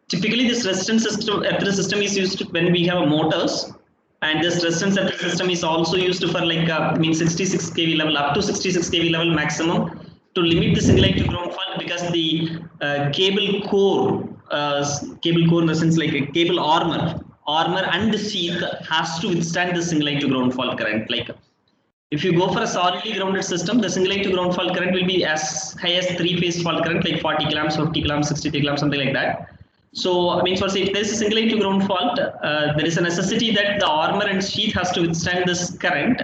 Typically this resistance system at the system is used when we have motors, and this resistance at the system is also used for like means 66 kV level up to 66 kV level maximum to limit the single line to ground fault, because the cable core in the sense like a cable armor and the sheath has to withstand the single line to ground fault current. Like if you go for a solidly grounded system, the single line to ground fault current will be as high as 3-phase fault current, like 40 kiloamps, 50 kiloamps, 63 kiloamps, something like that. So I mean, if there is a single line to ground fault, there is a necessity that the armor and sheath has to withstand this current.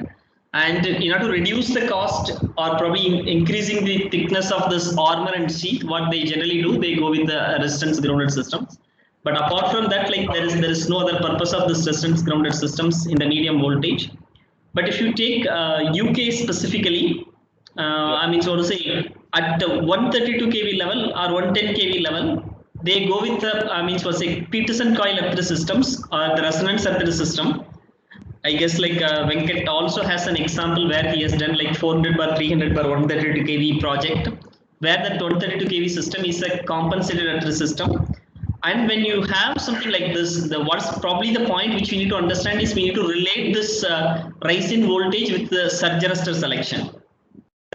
And in order to reduce the cost or probably increasing the thickness of this armor and sheath, what they generally do, they go with the resistance grounded systems. But apart from that, like there is no other purpose of this resistance grounded systems in the medium voltage. But if you take UK specifically, I mean, so to say at 132 kV level or 110 kV level, they go with the I mean, so to say Peterson coil earthed systems or the resonance earthed system. I guess like Venkat also has an example where he has done like 400 by 300 by 132 kV project, where that 132 kV system is a compensated earthed system. And when you have something like this, what's probably the point which we need to understand is we need to relate this rise in voltage with the surge arrestor selection.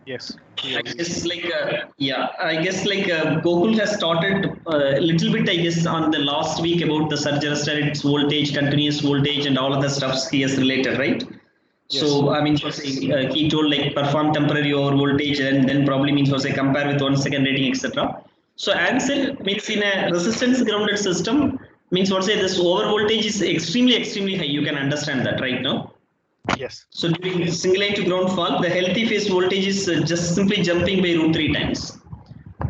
Yes. I guess like Gokul has started a little bit, I guess, on the last week about the surge arrestor, its voltage, continuous voltage, and all of the stuffs he has related, right? Yes. So I mean, he told like perform temporary over voltage, and then probably means for say compare with 1 second rating, etc. So answer means in a resistance grounded system means what say this over voltage is extremely high. You can understand that right now. Yes. So during single line to ground fault, the healthy phase voltage is just simply jumping by √3 times.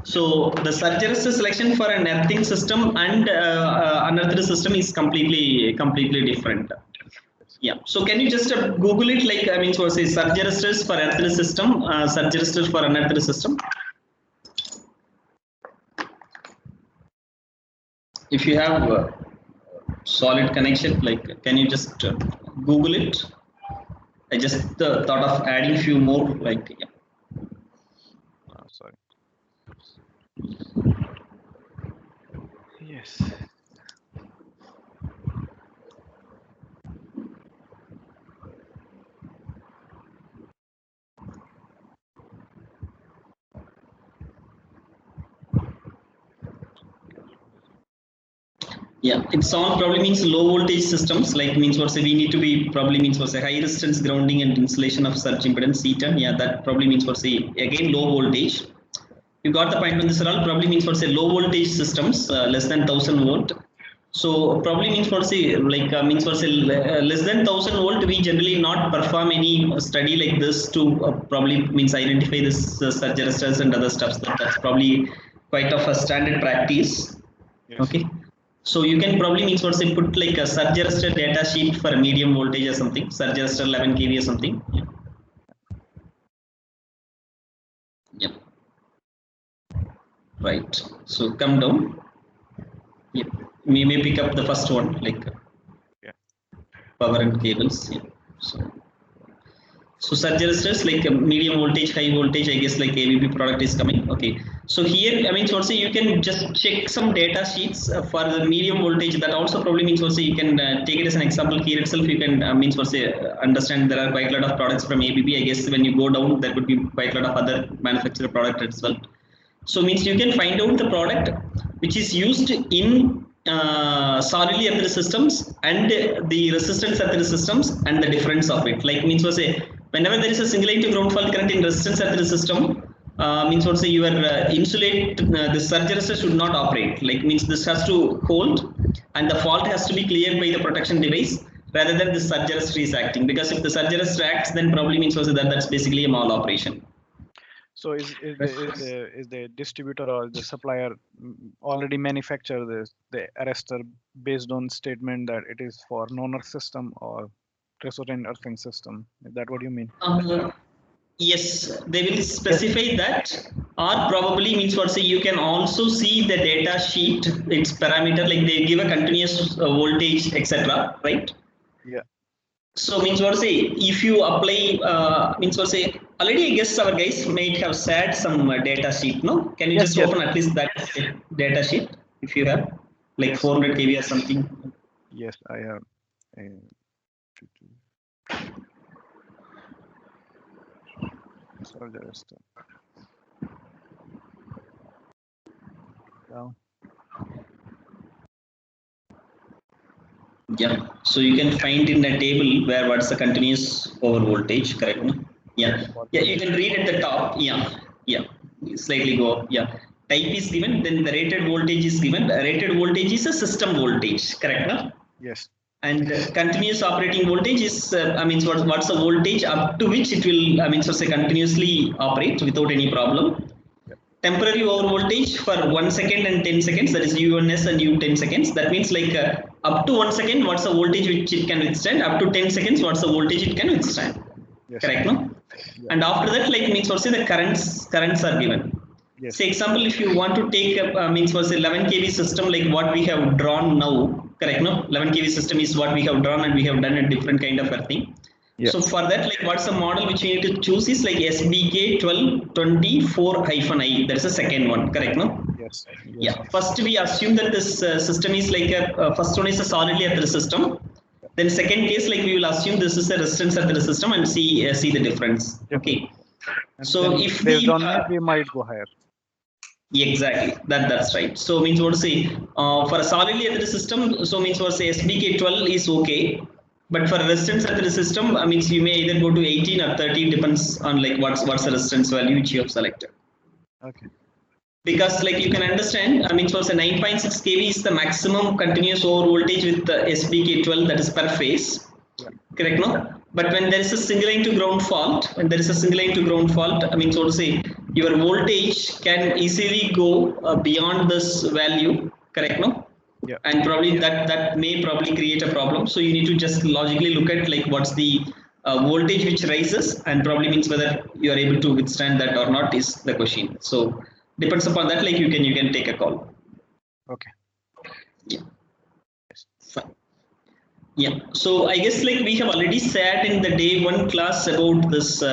So the surge arrestor selection for an earthing system and unearthed system is completely different. Yeah. So can you just Google it, like I mean, so say surge resistors for earthed system, surge resistors for unearthed system. If you have solid connection, like can you just Google it? I just thought of adding few more, like yeah. Sorry. Yes. Yeah, it's on probably means low voltage systems, like means what say we need to be probably means what say high resistance grounding and insulation of surge impedance C10. Yeah, that probably means what say again low voltage. You got the point on this all probably means what say low voltage systems less than 1000 volt. So probably means what say like means what say less than 1000 volt. We generally not perform any study like this to probably means identify this surge resistors and other stuff. That's probably quite of a standard practice. Yes. Okay. So you can probably means what say put like a surge resistor data sheet for a medium voltage or something, surge resistor 11 kV or something. Yeah. Yeah. Right. So come down. Yeah. We may pick up the first one, like power and cables. Yeah. So surge resistors like medium voltage, high voltage, I guess like ABB product is coming. Okay. So here, I mean, so you can just check some data sheets for the medium voltage. That also probably means also you can take it as an example here itself. You can means for say understand there are quite a lot of products from ABB. I guess when you go down, there would be quite a lot of other manufacturer product as well. So means you can find out the product which is used in solidly earthed systems and the resistance earthed systems and the difference of it. Like means what say whenever there is a single line to ground fault current in resistance earthed system, means what say your insulate the surge resistor should not operate. Like means this has to hold and the fault has to be cleared by the protection device rather than the surge resistor is acting. Because if the surge resistor acts, then probably means what say that's basically a mal-operation. So is the distributor or the supplier already manufacture the arrestor based on statement that it is for non-earth system or resonant earthing system? Is that what you mean? Yes, they will specify that, or probably means what say you can also see the data sheet, its parameter, like they give a continuous voltage, etc. Right? Yeah. So means what say if you apply means what say already I guess our guys might have shared some data sheet. No, can you just open at least that data sheet if you have like 400 kV or something? Yes, I have. Surge arrestor. Down. Yeah, so you can find in the table where what's the continuous over voltage, correct? No? Yeah, yeah, you can read at the top. Yeah, yeah, slightly go up. Yeah, type is given, then the rated voltage is given. The rated voltage is a system voltage, correct? No? Yes. And continuous operating voltage is, I mean, what's the voltage up to which it will, I mean, so say continuously operate without any problem. Temporary over voltage for 1 second and 10 seconds, that is U1S and U10 seconds. That means like up to 1 second, what's the voltage which it can withstand? Up to 10 seconds, what's the voltage it can withstand? Yes. Correct, no? Yeah. And after that, like means what say the currents are given. Yes. Say example, if you want to take means what say 11 kV system like what we have drawn now, correct, no? 11 kV system is what we have drawn and we have done a different kind of earthing. Yeah. So for that, like what's the model which we need to choose is like SBK 1224-I. That's the second one, correct, no? Yes. Yeah. First we assume that this system is like a first one is a solidly earthed system. Then second case, like we will assume this is a resistance earthed system and see the difference. Okay. And so if based on that, we might go higher. Exactly, that's right. So means what to say for a solidly earthed system, so means what to say SBK 12 is okay. But for resistance earthed system, I means you may either go to 18 or 30, depends on like what's the resistance value which you have selected. Okay. Because like you can understand, I mean, so 9.6 kV is the maximum continuous over voltage with the SBK 12, that is per phase. Yeah. Correct, no? But when there is a single line to ground fault, I mean, so to say, your voltage can easily go beyond this value, correct, no? Yeah. And probably that may probably create a problem. So you need to just logically look at like what's the voltage which rises, and probably means whether you are able to withstand that or not is the question. So depends upon that, like you can take a call. Okay. Yeah. Fine. Yeah. So I guess like we have already said in the day one class about this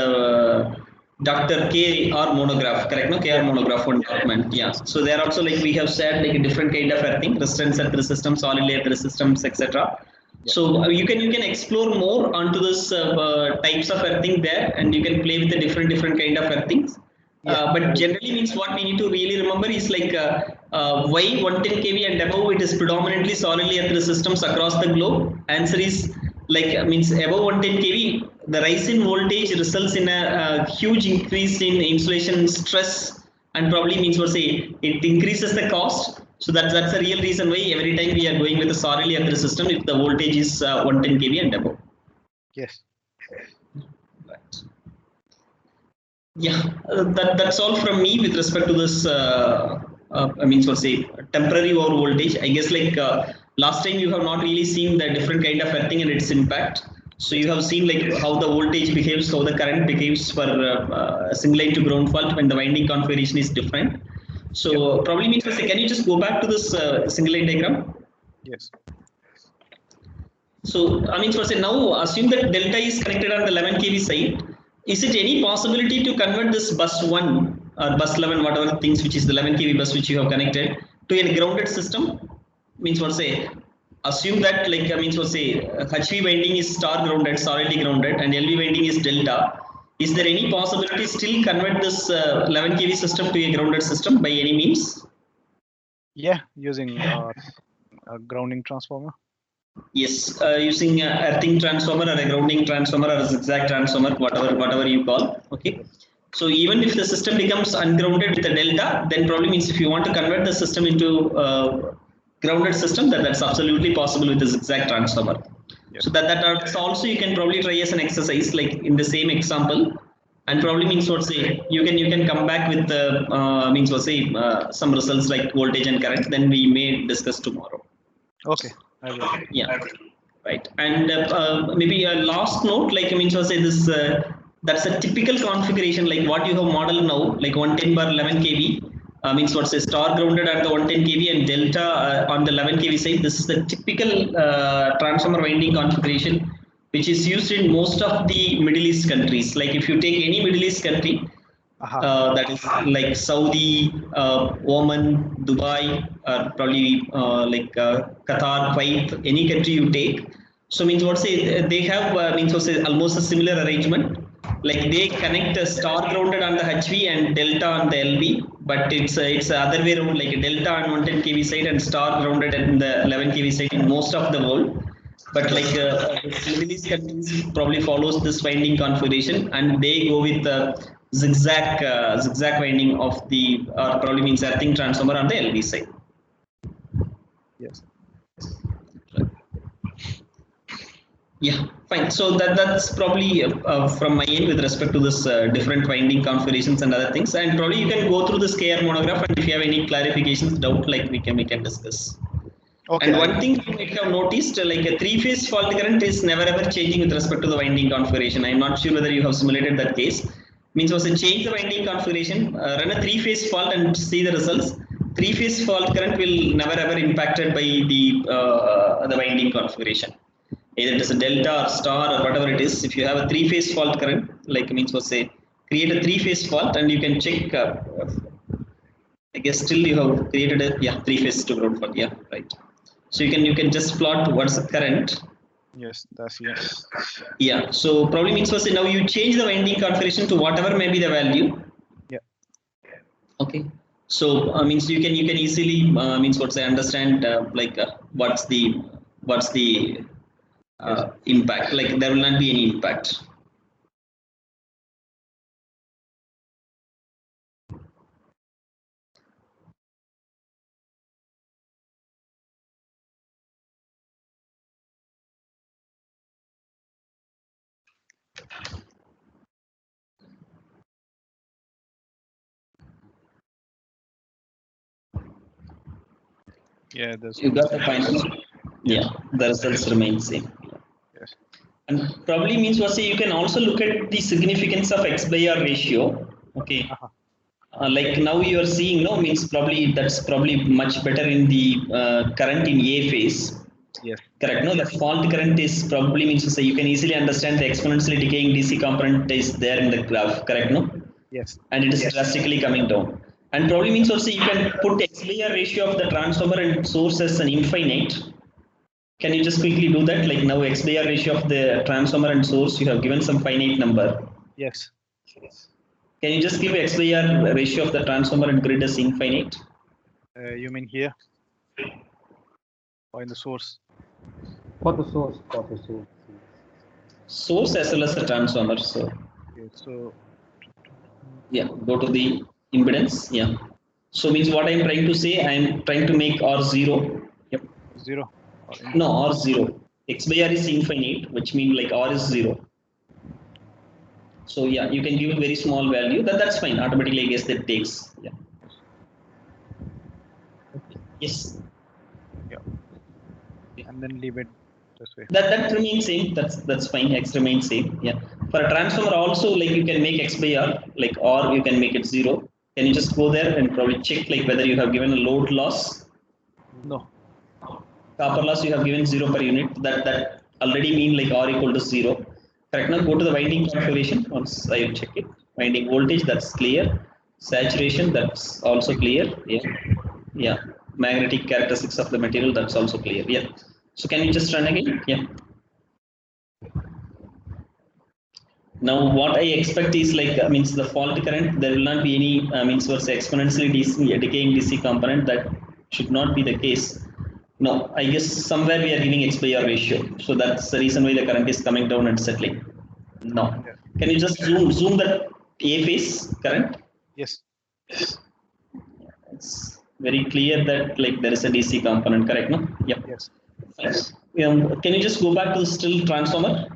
Dr. KR monograph, correct? No, KR monograph one document. Yeah. So there also like we have said like a different kind of earthing, resistance earth systems, solid layer systems, etc. Yeah. So you can explore more onto this types of earthing there, and you can play with the different kind of earthings. Yeah. But generally means what we need to really remember is like why 110 kV and above it is predominantly solidly earthed systems across the globe. Answer is like means above 110 kV, the rise in voltage results in a huge increase in insulation stress, and probably means what say it increases the cost. So that's the real reason why every time we are going with a solidly earthed system if the voltage is 110 kV and above. Yes. Right. Yeah, that's all from me with respect to this. I mean, so say temporary over voltage. I guess like last time you have not really seen the different kind of earthing and its impact. So you have seen like how the voltage behaves, how the current behaves for a single line to ground fault when the winding configuration is different. So probably means to say, can you just go back to this single line diagram? Yes. So I mean, so say now assume that delta is connected on the 11 kV side. Is it any possibility to convert this bus 1 or bus 11, whatever things which is the 11 kV bus which you have connected to a grounded system? Means what say? Assume that like means what say HV winding is star grounded, solidly grounded, and LV winding is delta. Is there any possibility still convert this 11 kV system to a grounded system by any means? Yeah. Using a grounding transformer. Yes, using earthing transformer or a grounding transformer or a zigzag transformer, whatever you call. Okay. So even if the system becomes ungrounded with a delta, then probably means if you want to convert the system into grounded system, that's absolutely possible with the zigzag transformer. Yes. So that's also you can probably try as an exercise like in the same example, and probably means what say you can come back with the means what say some results like voltage and current. Then we may discuss tomorrow. Okay. I will. Yeah, right. And maybe a last note, like I mean, so say this that's a typical configuration like what you have modeled now, like 110 bar 11 kV. Means what's a star grounded at the 110 kV and delta on the 11 kV side. This is the typical transformer winding configuration which is used in most of the Middle East countries. Like if you take any Middle East country, that is like Saudi, Oman, Dubai, probably like Qatar, Kuwait, any country you take. So means what say they have means what say almost a similar arrangement. Like they connect a star grounded on the HV and delta on the LV, but it's the other way around, like a delta on 110 kV side and star grounded in the 11 kV side in most of the world. But like the Middle East countries probably follows this winding configuration, and they go with the zigzag winding of the or probably means earthing transformer on the LV side. Yes. Yeah, fine. So that's probably from my end with respect to this different winding configurations and other things. And probably you can go through this KR monograph, and if you have any clarifications, doubt, like we can discuss. Okay. And one thing you might have noticed, like a three-phase fault current is never ever changing with respect to the winding configuration. I'm not sure whether you have simulated that case. Means was to change the winding configuration, run a three-phase fault and see the results. Three-phase fault current will never ever impacted by the winding configuration. Either it is a delta or star or whatever it is. If you have a three-phase fault current, like means was say create a three-phase fault and you can check. I guess still you have created a three-phase to ground fault. Yeah, right. So you can just plot what's the current. Yes, that's here. Yeah. So probably means was now you change the winding configuration to whatever may be the value. Yeah. Okay. So means you can easily means what's I understand like what's the Yes. impact. Like there will not be any impact. Yeah, there's You no got the final. Yeah, the results remain same. Yes. And probably means what say you can also look at the significance of X by R ratio. Okay. Like now you are seeing no means probably that's probably much better in the current in A phase. Yes. Correct. No, the fault current is probably means to say you can easily understand the exponentially decaying DC component is there in the graph. Correct. No. Yes. And it is drastically coming down. And probably means also you can put X by R ratio of the transformer and source as an infinite. Can you just quickly do that? Like now X by R ratio of the transformer and source, you have given some finite number. Yes. Can you just give X by R ratio of the transformer and grid as infinite? You mean here? Or in the source? For the source, for the source. Source as well as the transformer. So, Okay, so yeah, go to the impedance. Yeah. So means what I am trying to say, I am trying to make R 0. Yep. 0. No, R 0. X by R is infinite, which means like R is 0. So yeah, you can give a very small value. That's fine. Automatically, I guess that takes. Yeah. Yes. Yeah. And then leave it this way. That remains same. That's fine. X remains same. Yeah. For a transformer also, like you can make X by R, like or you can make it 0. Can you just go there and probably check like whether you have given a load loss? No. Copper loss you have given 0 per unit. That already mean like R equal to 0. Correct. Now go to the winding configuration. Once I check it, winding voltage that's clear. Saturation that's also clear. Yeah. Yeah. Magnetic characteristics of the material that's also clear. Yeah. So can you just run again? Yeah. Now what I expect is like means the fault current there will not be any means was exponentially decaying DC component. That should not be the case. No, I guess somewhere we are giving X by R ratio. So that's the reason why the current is coming down and settling. No. Yeah. Can you just zoom that A phase current? Yes. It's very clear that like there is a DC component, correct? No? Yep. Yes. Can you just go back to the still transformer?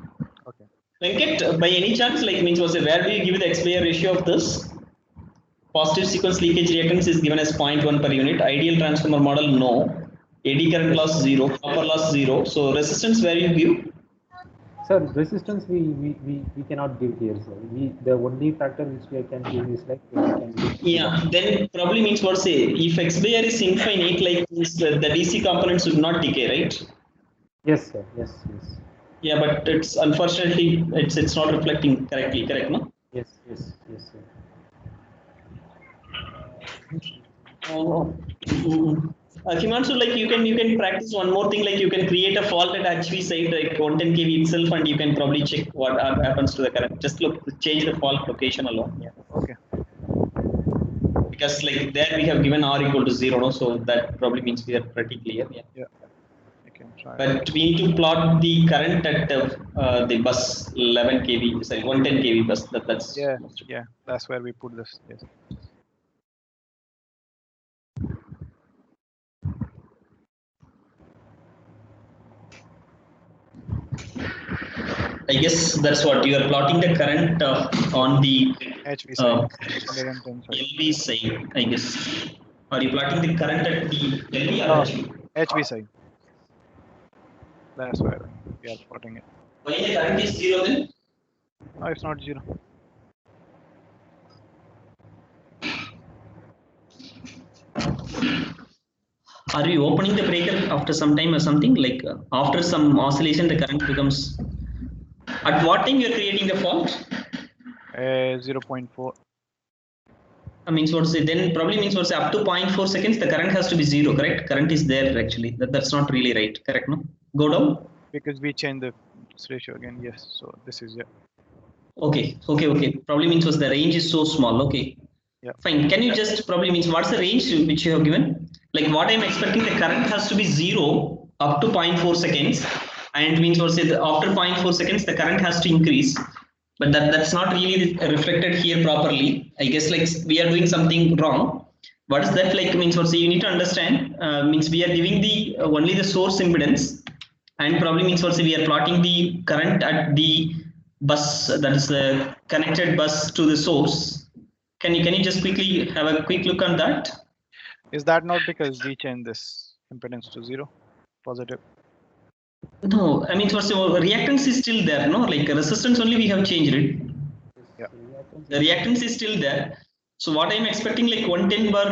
Okay. Venkat, by any chance, like means was where do you give the X by R ratio of this? Positive sequence leakage reactance is given as 0.1 per unit. Ideal transformer model, no. AD current loss 0, copper loss 0. So resistance where you give? Sir, resistance we cannot give here, sir. The only factor which we can give is like we can give. Yeah, then probably means what say if X by R is infinite, like the DC components would not decay, right? Yes, sir. Yes. Yeah, but it's unfortunately it's not reflecting correctly, correct, no? Yes, sir. Oh. If you want to like you can practice one more thing, like you can create a fault at HV side like 110 kV itself, and you can probably check what happens to the current. Just change the fault location alone. Yeah. Okay. Because like there we have given R equal to 0, no? So that probably means we are pretty clear. Yeah. Yeah. I can try. But we need to plot the current at the bus 11 kV, sorry 110 kV bus. That's Yeah. That's where we put this. Yes. I guess that's what you are plotting the current on the HV side. 110 side. LV side, I guess. Are you plotting the current at the LV or No, HV? HV side. That's where we are plotting it. Why the current is 0 then? No, it's not 0. Are you opening the breaker after some time or something? Like after some oscillation, the current becomes. At what time you are creating the fault? 0.4. Means what to say? Then probably means what to say up to 0.4 seconds the current has to be 0, correct? Current is there actually. That's not really right, correct? No. Go down. Because we changed the ratio again. Yes. So this is it. Okay. Probably means was the range is so small. Okay. Yeah. Fine. Can you just probably means what's the range which you have given? Like what I'm expecting the current has to be 0 up to 0.4 seconds, and means what say after 0.4 seconds the current has to increase. But that's not really reflected here properly. I guess like we are doing something wrong. What is that like means what say you need to understand means we are giving the only the source impedance, and probably means what say we are plotting the current at the bus that is the connected bus to the source. Can you just quickly have a quick look on that? Is that not because we changed this impedance to 0, positive. No, I mean, first of all, reactance is still there, no? Like resistance only we have changed it. Yeah. The reactance is still there. So what I am expecting, like 110 bar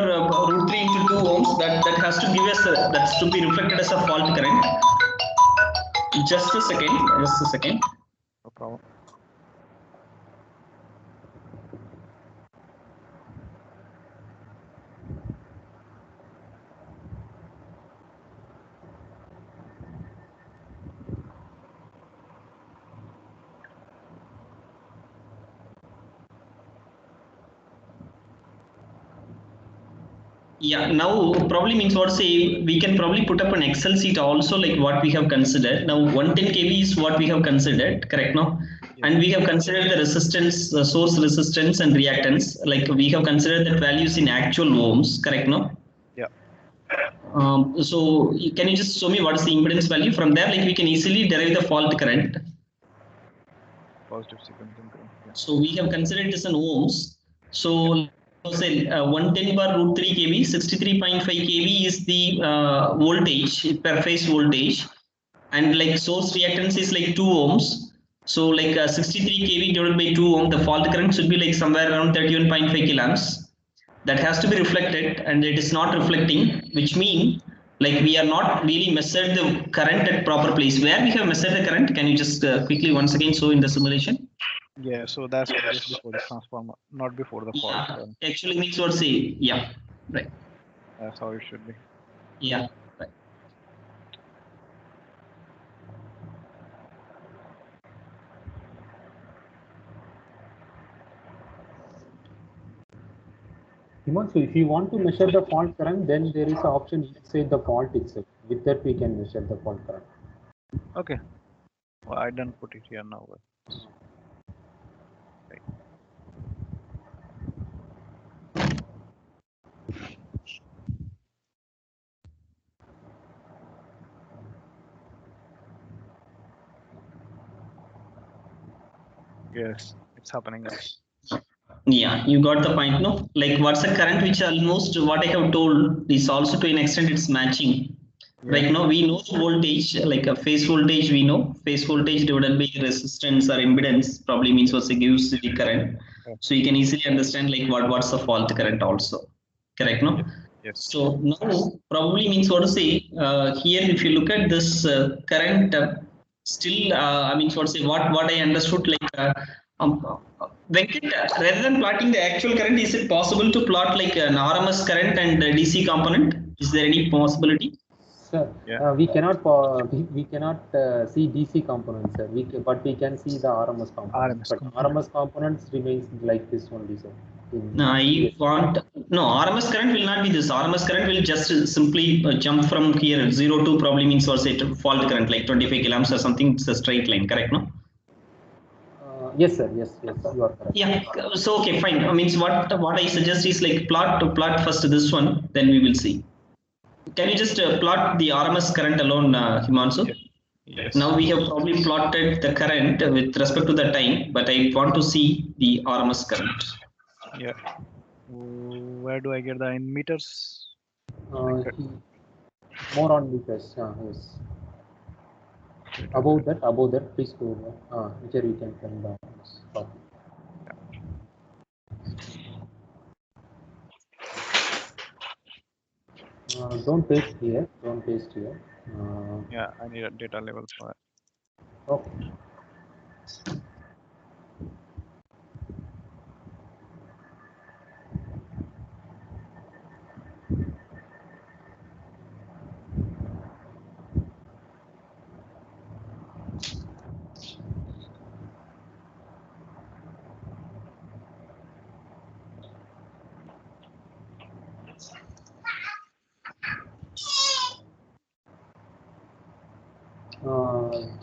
root 3 into 2 ohms, that has to give us that's to be reflected as a fault current. Just a second. No problem. Yeah, now probably means what, say we can probably put up an Excel sheet also, like what we have considered. Now 110 kV is what we have considered, correct now? Yeah. And we have considered the resistance, source resistance and reactance, like we have considered the values in actual ohms, correct now? Yeah. So can you just show me what is the impedance value? From there, like we can easily derive the fault current. Positive sequencing current. Yeah. So we have considered this in ohms. So say 110 bar root 3 kV, 63.5 kV is the voltage, per phase voltage, and like source reactance is like 2 ohms. So like 63 kV divided by 2 ohm, the fault current should be like somewhere around 31.5 kiloamps. That has to be reflected, and it is not reflecting, which means like we are not really measured the current at proper place. Where we have measured the current, can you just quickly once again show in the simulation? Yeah, so that's just before the transformer, not before the fault. Yeah, actually means what, say, yeah, right. That's how it should be. Yeah, right. So if you want to measure the fault current, then there is an option inside the fault itself. With that, we can measure the fault current. Okay. Well, I didn't put it here now. Right. Yes, it's happening now. Yeah, you got the point, no? Like what's the current, which almost what I have told is also to an extent it's matching. Yeah. Like no, we know the voltage, like a phase voltage, we know phase voltage divided by resistance or impedance probably means what it gives the current. Yeah. So you can easily understand like what's the fault current also, correct, no? Yes. So now probably means what to say here. If you look at this current, still I mean what to say, what I understood, like Venkat, rather than plotting the actual current, is it possible to plot like an RMS current and DC component? Is there any possibility? Sir, Yeah. we cannot see DC components, sir. But we can see the RMS components. RMS components remains like this only, sir. No, I want RMS current will not be this. RMS current will just simply jump from here 0 to probably means or say fault current like 25 kiloamps or something. It's a straight line, correct? No. Yes, sir. Yes, you are correct. Yeah. So okay, fine. Means what I suggest is like plot first this one, then we will see. Can you just plot the RMS current alone, Himanshu? Yes. Yes. Now we have probably plotted the current with respect to the time, but I want to see the RMS current. Yeah. Where do I get the in meters? More on meters. Yes. Above that, please go. Here we can find the stop. Don't paste here. Yeah, I need a data level for it. Okay.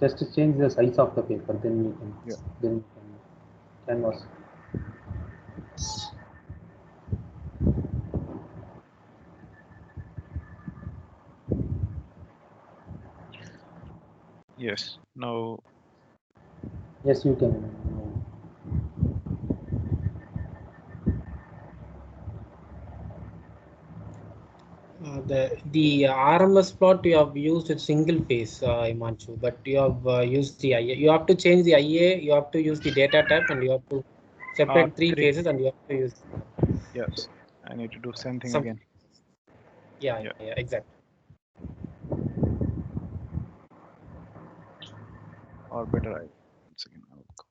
Just to change the size of the paper, then we can. Yeah. Then we can canvas. Yes. Now. Yes, you can. The RMS plot you have used a single phase, Imanchu, but you have used the IA. You have to change the IA, you have to use the data type, and you have to separate three Three. phases, and you have to use Yes, I need to do same thing some. again. Yeah, exactly. Or better, once again, I'll go.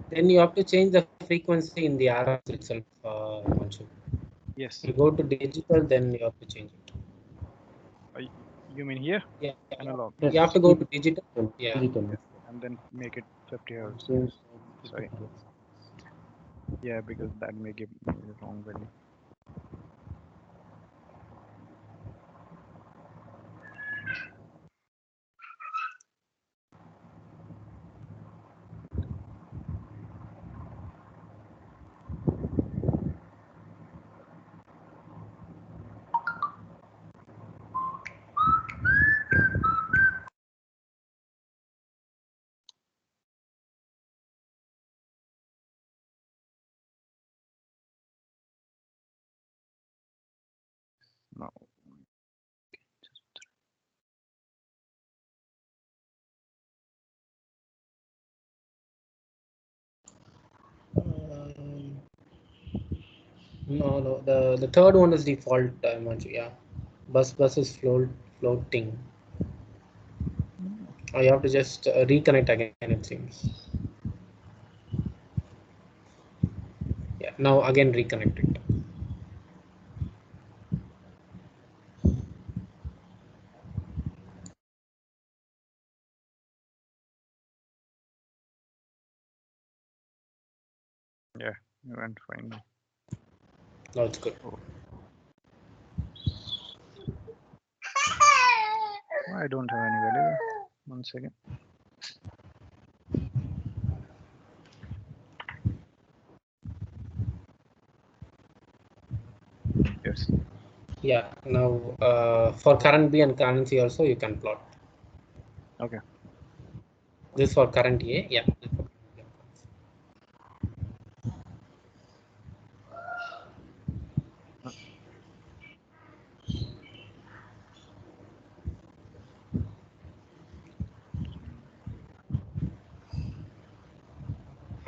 Then you have to change the frequency in the RMS itself, Imanchu. Yes. You go to digital, then you have to change it. You mean here? Yeah, Analog. you have to go to digital. Yeah. Digital. And then make it 50 hertz. Change Sorry. Yeah, because that may give me the wrong value. No. No. The third one is default, Imanchu. Yeah, bus is floating. Or you have to just reconnect again, it seems. Yeah, now again reconnect it. Yeah, you went fine. Now it's good. Oh. I don't have any value. 1 second. Yes. Yeah, now for current B and current C also you can plot. Okay. This for current A, yeah.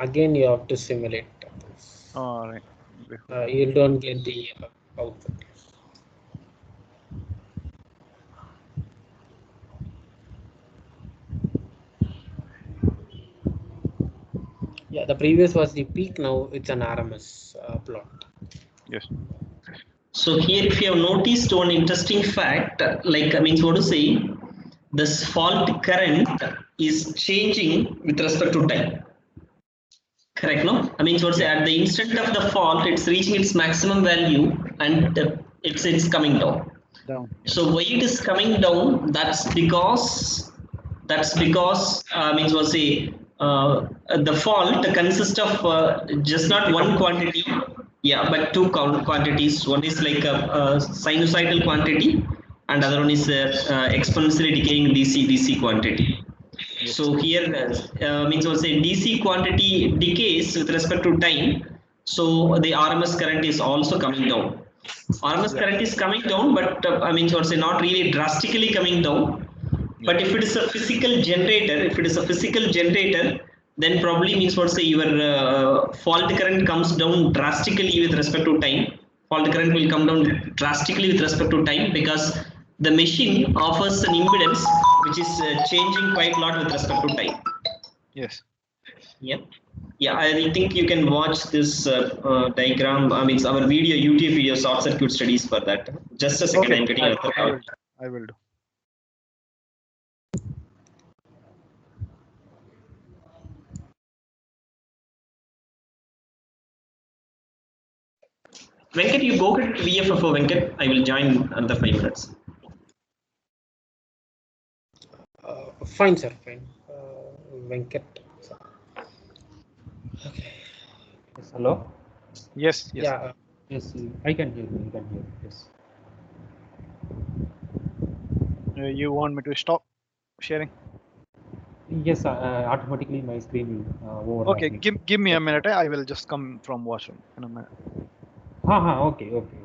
Again, you have to simulate this. All right. You don't get the output. Yeah, the previous was the peak. Now it's an RMS plot. Yes. So here, if you have noticed one interesting fact, like means what to say, this fault current is changing with respect to time. Correct, no? I mean, what to say, at the instant of the fault, it's reaching its maximum value and it's coming down. Yes. So why it is coming down? That's because means what to say, the fault consists of just not one quantity, yeah, but two quantities. One is like a sinusoidal quantity, and other one is exponentially decaying DC quantity. Yes. So here means what say DC quantity decays with respect to time. So the RMS current is also coming down. RMS current is coming down, but I mean what say not really drastically coming down. But if it is a physical generator, then probably means what say your fault current comes down drastically with respect to time. Fault current will come down drastically with respect to time because the machine offers an impedance which is changing quite a lot with respect to time. Yes. Yeah, I think you can watch this diagram. I mean, our YouTube video, short circuit studies for that. Just a second, Okay. I'm getting another call. I will do. Venkat, you go to VFFO, Venkat. I will join another 5 minutes. Fine, sir. Fine. Venkat. Okay. Yes, hello. Yes. Yeah. Yes, I can hear you. I can hear you. Yes. You want me to stop sharing? Yes, automatically my screen will Okay, overlap me. give me a minute. I will just come from washroom in a minute. Okay, okay.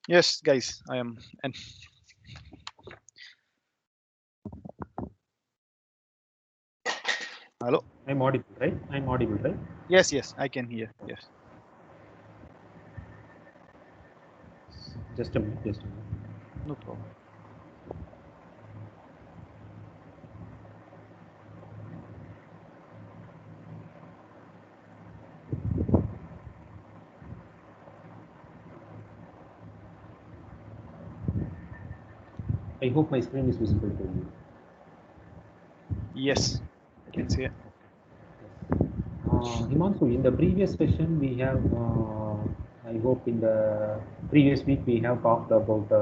Yes, guys, I am. And hello. I'm audible, right? I'm audible, right? Yes, yes, I can hear. Yes, Just a minute, just a minute. no problem. I hope my screen is visible to you. Yes, I can see it. Himanshu, in the previous session, we have, I hope in the previous week, we have talked about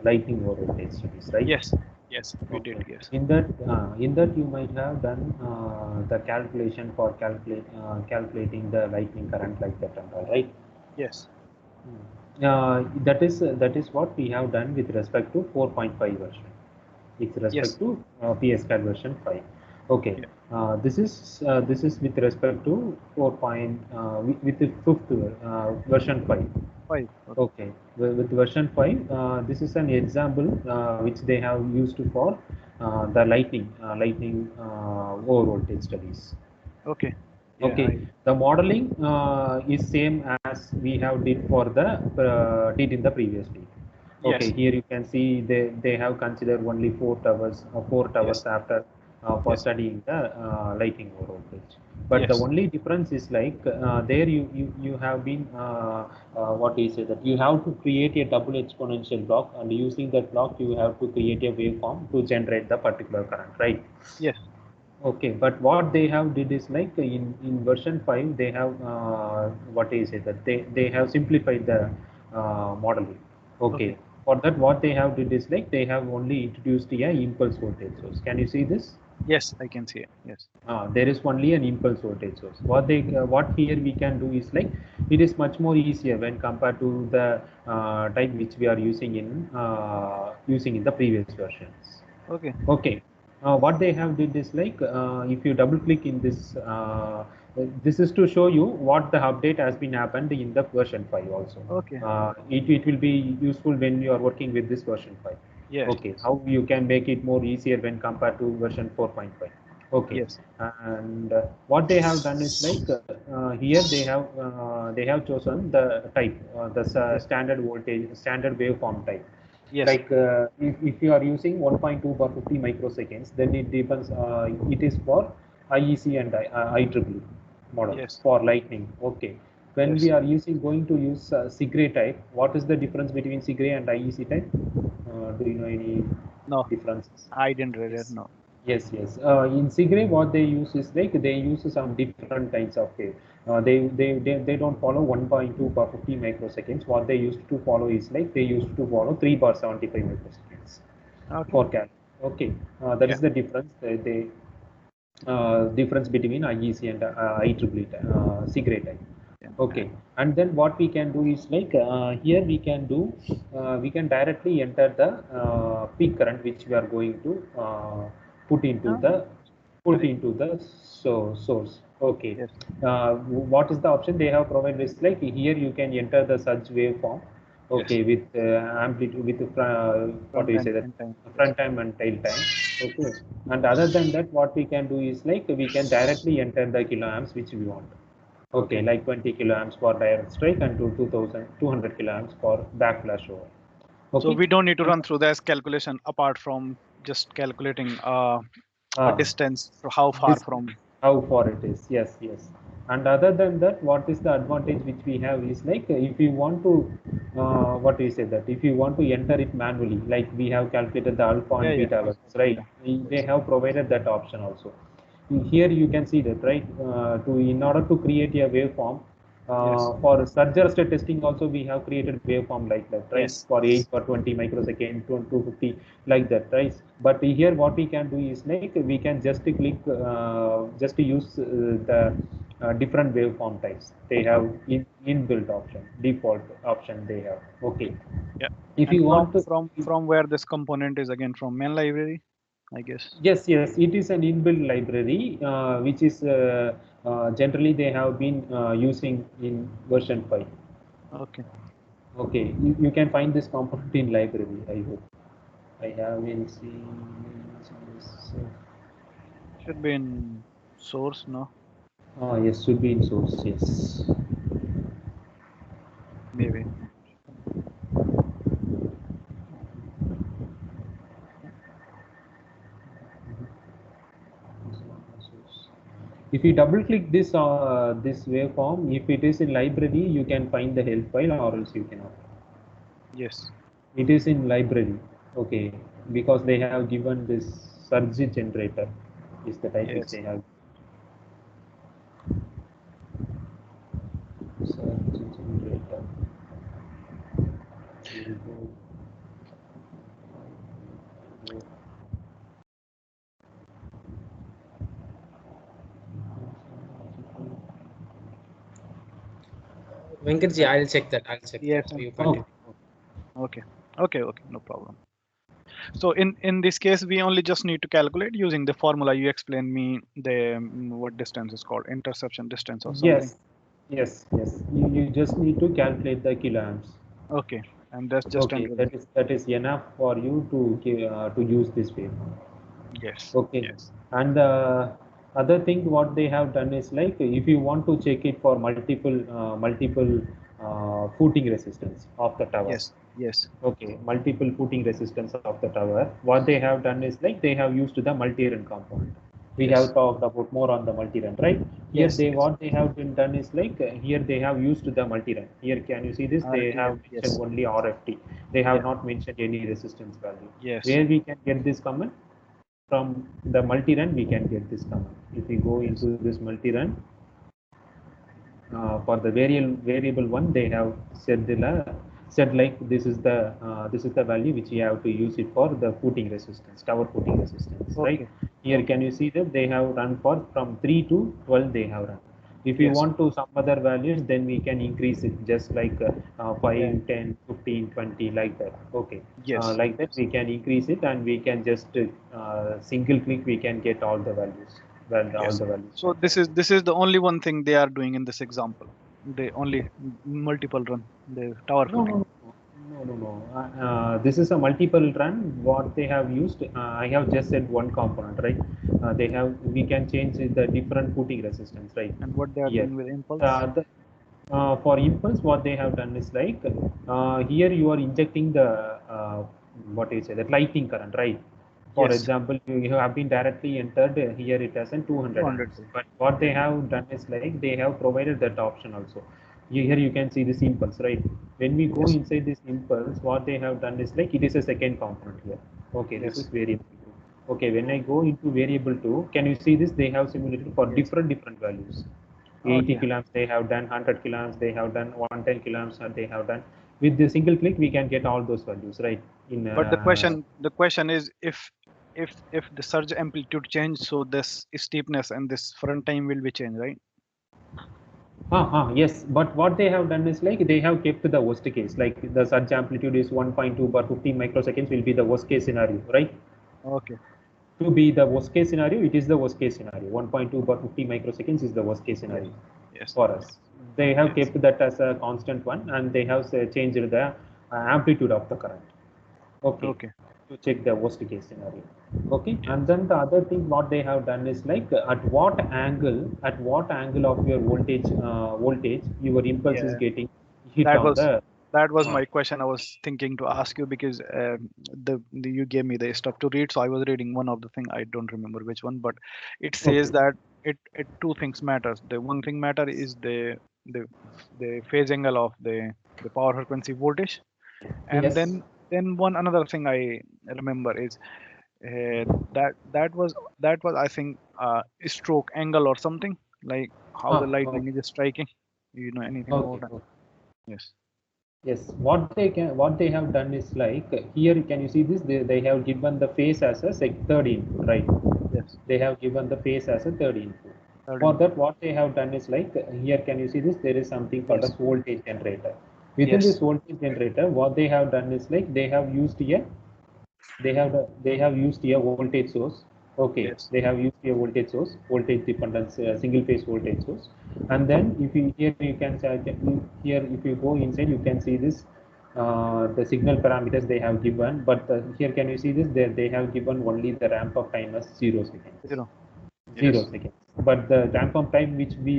lightning voltage studies, right? Yes, yes, we did. Okay. Yes, In that you might have done the calculation for calculating the lightning current like that and all, right? yes, That is what we have done with respect to 4.5 version. With yes, respect to PSCAD version 5. Okay, yeah, this is with respect to 4. With the fifth version 5. five. Okay, Okay, with version 5, this is an example which they have used for the lightning over voltage studies. okay. Yeah, Okay, the modeling is same as we have did for the did in the previous week. Okay, yes, here you can see they have considered only 4 towers yes, after for yes, studying the lighting over voltage. But the yes, only difference is like there you have been what do you say, that you have to create a double exponential block, and using that block you have to create a waveform to generate the particular current, right? yes. Okay, but what they have did is like in version 5 they have what is it, that they have simplified the modeling. Okay. Okay, for that what they have did is like they have only introduced a impulse voltage source. Can you see this? Yes, I can see it. Yes, There is only an impulse voltage source. What here we can do is like it is much more easier when compared to the type which we are using in the previous versions. okay, Okay. What they have did is like if you double click in this, this is to show you what the update has been happened in the version 5 also. okay. It will be useful when you are working with this version 5. Yes, Okay, yes, how you can make it more easier when compared to version 4.5. Okay, yes, and what they have done is like here they have chosen the type, the yes, standard voltage, standard waveform type. yes, Like if you are using 1.2 per 50 microseconds, then it depends. It is for IEC and IEEE model yes, for lightning. Okay. When we yes. are going to use Sigray type, what is the difference between Sigray and IEC type? Do you know any No, differences? I didn't read it. Yes. No. Yes, yes. In Sigray, what they use is like they use some different kinds of wave. They don't follow 1.2 per 50 microseconds. What they used to follow is like they used to follow 3 per 75 microseconds Okay. for cal. Okay, that Yeah. is the difference. They difference between IEC and IEEE Sigray type. Okay, and then what we can do is like here we can do we can directly enter the peak current which we are going to put into the source. Okay, Yes. what is the option they have provided is like here you can enter the surge waveform. Okay, with amplitude with what do you say that front time and tail time. Okay, and other than that, what we can do is like we can directly enter the kiloamps which we want. Okay, like 20 kiloamps for direct strike and 200 kiloamps for backflash over. Okay. So we don't need to run through this calculation apart from just calculating a distance, how far from. How far it is, yes. And other than that, what is the advantage which we have is like if you want to what do you say that if you want to enter it manually, like we have calculated the alpha and beta values, right? They have provided that option also. Here you can see that, right? In order to create a waveform for surge arrested testing also we have created waveform like that, right? For 8 for 20 microsecond, 250 like that, right? But here what we can do is like we can just click just to use the different waveform types. They have inbuilt option, default option they have. Okay. Yeah. If and you want to from where this component is again from main library, I guess. Yes, it is an inbuilt library which is generally they have been using in version 5. Okay. Okay, you can find this component in library. I hope I have been seeing. Should be in source, no? Yes, should be in source. Yes. Maybe. If you double click this this waveform, if it is in library, you can find the help file, or else you cannot. Yes. It is in library. Okay, because they have given this surge generator is the type which they have. Surge generator. Venkatji, I'll check that. Yes. You continue. Okay. No problem. So in this case, we only just need to calculate using the formula you explained me the what distance is called, interception distance or something. Yes. You just need to calculate the kiloamps. Okay, and that's just okay. That is enough for you to use this waveform. Yes. Okay. Yes. And the other thing what they have done is like if you want to check it for multiple footing resistance of the tower. Yes. Okay, multiple footing resistance of the tower. What they have done is like they have used the multi-run component. We have talked about more on the multi-run, right? Here what they have been done is like here they have used the multi-run. Here can you see this? They have mentioned only RFT. They have not mentioned any resistance value. Yes. Where we can get this command? From the multi-run we can get this command. If we go into this multi-run, for the variable one they have said like this is the value which you have to use it for the footing resistance, tower footing resistance, right? Here can you see that they have run for from 3 to 12 they have run. If you want to some other values, then we can increase it just like 5, 10, 15, 20 like that. Okay. Like that we can increase it and we can just single click we can get all the values. All the values. So this is the only one thing they are doing in this example. They only multiple run the tower footing. No. This is a multiple run. What they have used, I have just said one component, right? We can change the different footing resistance, right? And what they are doing with impulse? For impulse, what they have done is like here you are injecting the what do you say, that lightning current, right? For example, you have been directly entered here it has 200 amps. But what they have done is like they have provided that option also. Here you can see this impulse, right? When we go inside this impulse, what they have done is like it is a second component here. Okay, this is variable 2. Okay, when I go into variable 2, can you see this? They have simulated for different values. 80 kiloamps they have done, 100 kiloamps they have done, 110 kiloamps they have done. With the single click, we can get all those values, right? But the question is if the surge amplitude change, so this steepness and this front time will be changed, right? Yes, but what they have done is like they have kept the worst case, like the surge amplitude is 1.2 per 15 microseconds will be the worst case scenario, right? Okay. To be the worst case scenario, it is the worst case scenario. 1.2 per 50 microseconds is the worst case Yes. scenario Yes. for us. They have Yes. kept that as a constant one, and they have changed the amplitude of the current. Okay. Okay. To check the worst case scenario. Okay, and then the other thing what they have done is like at what angle of your voltage your impulse is Yeah. getting hit That on was the my question. I was thinking to ask you because the you gave me the stuff to read, so I was reading one of the thing. I don't remember which one, but it says okay. that it two things matters. The one thing matter is the the phase angle of the power frequency voltage, and Yes. then one another thing I remember is that was I think stroke angle or something, like how the lightning Okay. is striking. You know anything about Okay. that? Okay. Yes. Yes, what they have done is like here can you see this they have given the phase as a third input, right? Yes. They have given the phase as a third input. Third For input. that what they have done is like here can you see this there is something called Yes. as voltage generator. Within this Yes. voltage generator what they have done is like they have used here they have used a voltage source. Okay, Yes. they have used a voltage source, voltage dependence, single phase voltage source. And then if you here you can here if you go inside you can see this the signal parameters they have given. But here can you see this they have given only the ramp up time as 0 seconds. Zero. 0 Yes. seconds. But the ramp up time which we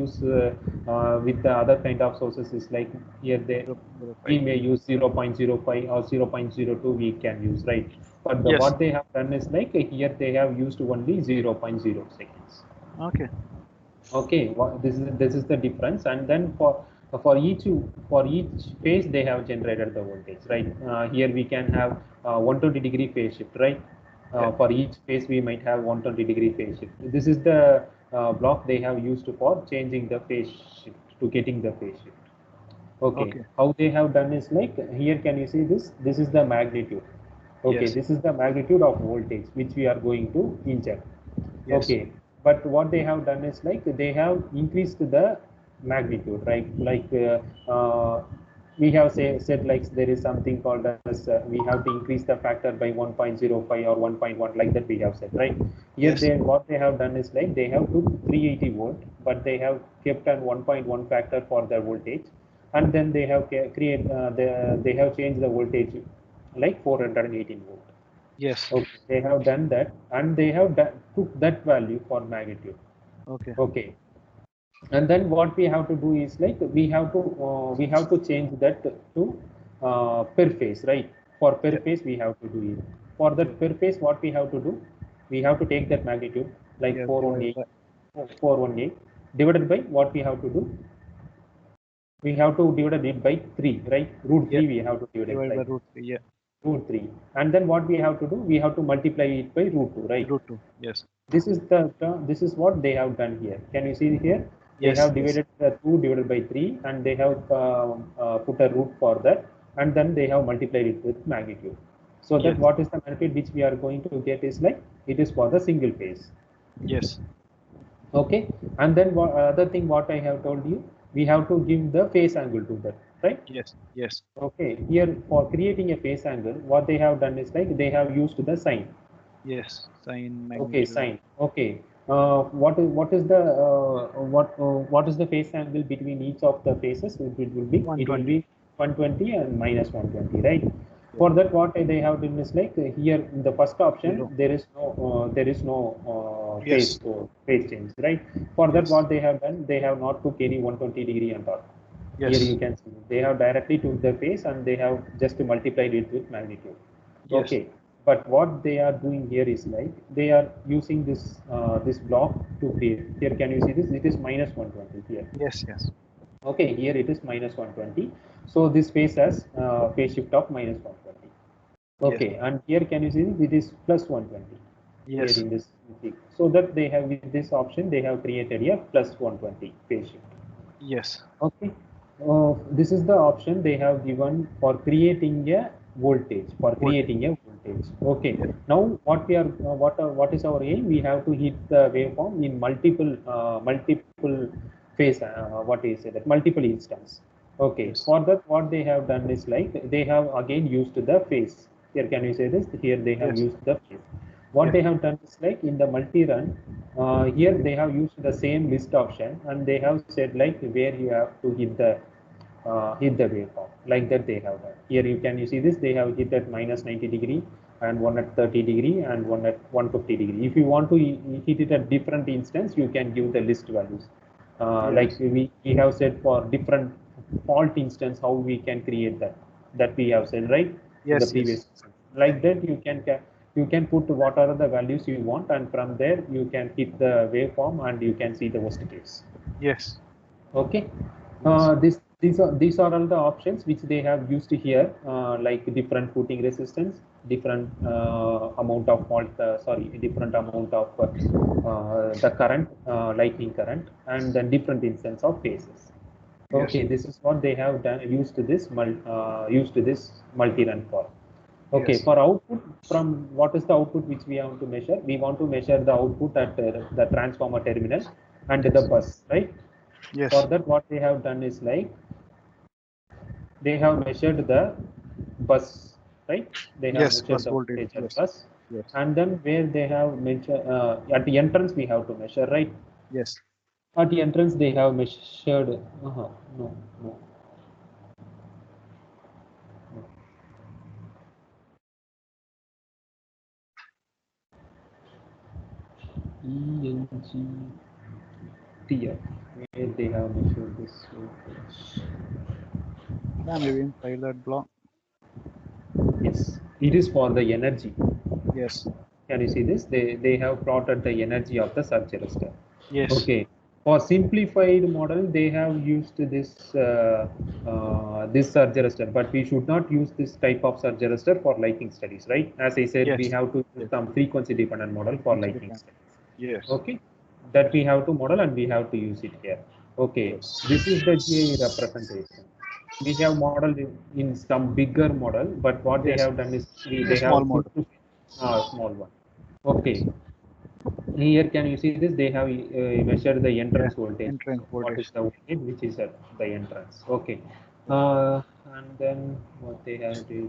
use with the other kind of sources is like here Zero, zero we five. may use 0.05 or 0.02 we can use, right? But Yes. what they have done is like here they have used only 0.0 seconds. Okay. Okay, this is the difference. And then for each for each phase they have generated the voltage, right? Here we can have 120-degree phase shift, right? Yeah. For each phase we might have 120-degree phase shift. This is the block they have used for changing the phase shift to getting the phase shift. Okay, Okay. how they have done is like here can you see this is the magnitude. Okay, Yes. this is the magnitude of voltage which we are going to inject. Yes. Okay, but what they have done is like they have increased the magnitude, right? Like we have said like there is something called as we have to increase the factor by 1.05 or 1.1, like that we have said, right? Here Yes. they what they have done is like they have took 380 volt, but they have kept an 1.1 factor for the voltage, and then they have they have changed the voltage like 418 volt. Yes. Okay, they have done that, and they have took that value for magnitude. Okay. Okay, and then what we have to do is like we have to change that to per phase, right? For per Yeah. phase we have to do it. For Yeah. that per phase, what we have to do, we have to take that magnitude like Yes. Divided 418, by 418 divided by what we have to do. We have to divide it by 3, right? Root yeah 3 we have to divide it divided by like root 3. Yeah. root 3. And then what we have to do, we have to multiply it by root 2, right? Root 2. Yes. This is what they have done here. Can you see here? They Yes. have Yes. divided the 2 divided by 3, and they have put a root for that, and then they have multiplied it with magnitude. So that Yes. what is the magnitude which we are going to get is like it is for the single phase. Yes. Okay, and then other thing what I have told you, we have to give the phase angle to that, right? Yes. Yes. Okay, here for creating a phase angle, what they have done is like they have used the sine. Yes. Sine Okay, magnitude. sine. Okay. What is the phase angle between each of the phases? It will 120. be 120 and minus 120, right? Yeah. For that, what they have done is like here in the first option Zero. there is no Yes. phase change, right? For that, Yes. what they have done, they have not took any 120-degree and all. Here Yes. you can see they have directly took the phase and they have just multiplied it with magnitude. Yes. Okay, but what they are doing here is like they are using this block to create. Here can you see this? It is minus 120 here. Yes. Yes. Okay, here it is minus 120. So this phase has phase shift of minus 120. Yes. Okay, and here can you see this? It is plus 120 here Yes. in this thing. So that they have with this option they have created a plus 120 phase shift. Yes. Okay, this is the option they have given for creating a voltage. For Voltage. creating a voltage. Okay. Yes. Now what we are what is our aim? We have to hit the waveform in multiple phase, what is it, multiple instance. Okay, Yes. for that what they have done is like they have again used the phase. Here, can you say this? Here they have Yes. used the phase. What Yes. they have done is like in the multi-run, here they have used the same list option and they have said like where you have to hit the waveform, like that they have done. Here you see this, they have hit at minus 90 degree and one at 30 degree and one at 150 degree. If you want to hit it at different instance, you can give the list values. Yes. Like we have said for different fault instance how we can create that we have said, right? In the Yes. previous like that you can put what are the values you want, and from there you can hit the waveform and you can see the worst case. Yes. Okay. Yes. These are all the options which they have used here, like different footing resistance, different amount of fault, different amount of the current, lightning current, and then different instance of phases. Yes. Okay, this is what they have done, used this multi-run for. Okay, Yes. for output, from what is the output which we want to measure? We want to measure the output at the transformer terminal and the bus, right? Yes. For that, what they have done is like they have measured the bus, right? They have Yes. measured Bus the voltage. voltage at Yes. bus, Yes. and then where they have measured at the entrance, we have to measure, right? Yes. At the entrance, they have measured. No, no. ENGTF, where they have measured this voltage. Yeah, maybe inside that block. Yes, it is for the energy. Yes. Can you see this? They have plotted the energy of the surge arrestor. Yes. Okay. For simplified model, they have used this this surge arrestor, but we should not use this type of surge arrestor for lighting studies, right? As I said, Yes. we have to use Yes. some frequency dependent model for lighting studies. Yes. Okay, that we have to model and we have to use it here. Okay, Yes. this is the GA representation. We have modeled in some bigger model, but what they Yes. have done is A they small have model. small one. Okay, here can you see this? They have measured the Yeah. entrance voltage. Entrance What voltage. is the voltage which is at the entrance? Okay, and then what they have to.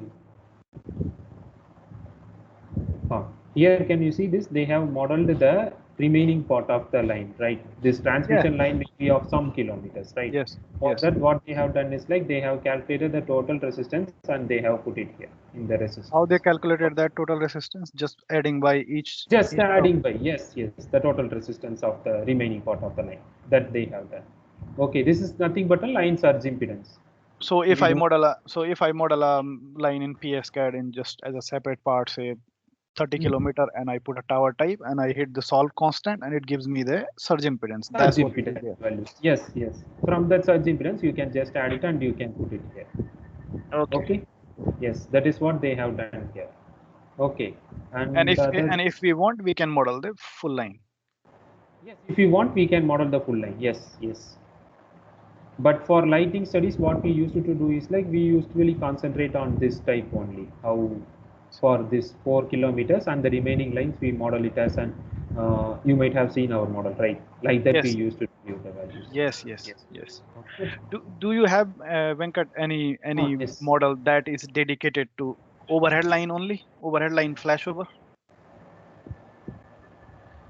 Here can you see this? They have modeled the remaining part of the line, right? This Yeah. transmission line will be of some kilometers, right? Yes. For Yes. that, what they have done is like they have calculated the total resistance and they have put it here in the resistance. How they calculated that total resistance? Just adding by each. Just term. adding by, yes, the total resistance of the remaining part of the line that they have done. Okay, this is nothing but a line surge impedance. So if We I don't- model a line in PSCAD in just as a separate part, say 30 kilometer, and I put a tower type and I hit the solve constant and it gives me the surge impedance. Surge That's what it is impedance there. values. Yes. From that surge impedance, you can just add it and you can put it here. Okay. Okay. Yes, that is what they have done here. Okay. And And if we want, we can model the full line. yes, if you want, we can model the full line. Yes. But for lighting studies, what we used to do is like we usually concentrate on this type only. How for this 4 kilometers and the remaining lines we model it as an. You might have seen our model, right? Like that we Yes. used to give the values. Yes. Okay. Do you have Venkat any Yes. model that is dedicated to overhead line only? Overhead line flashover?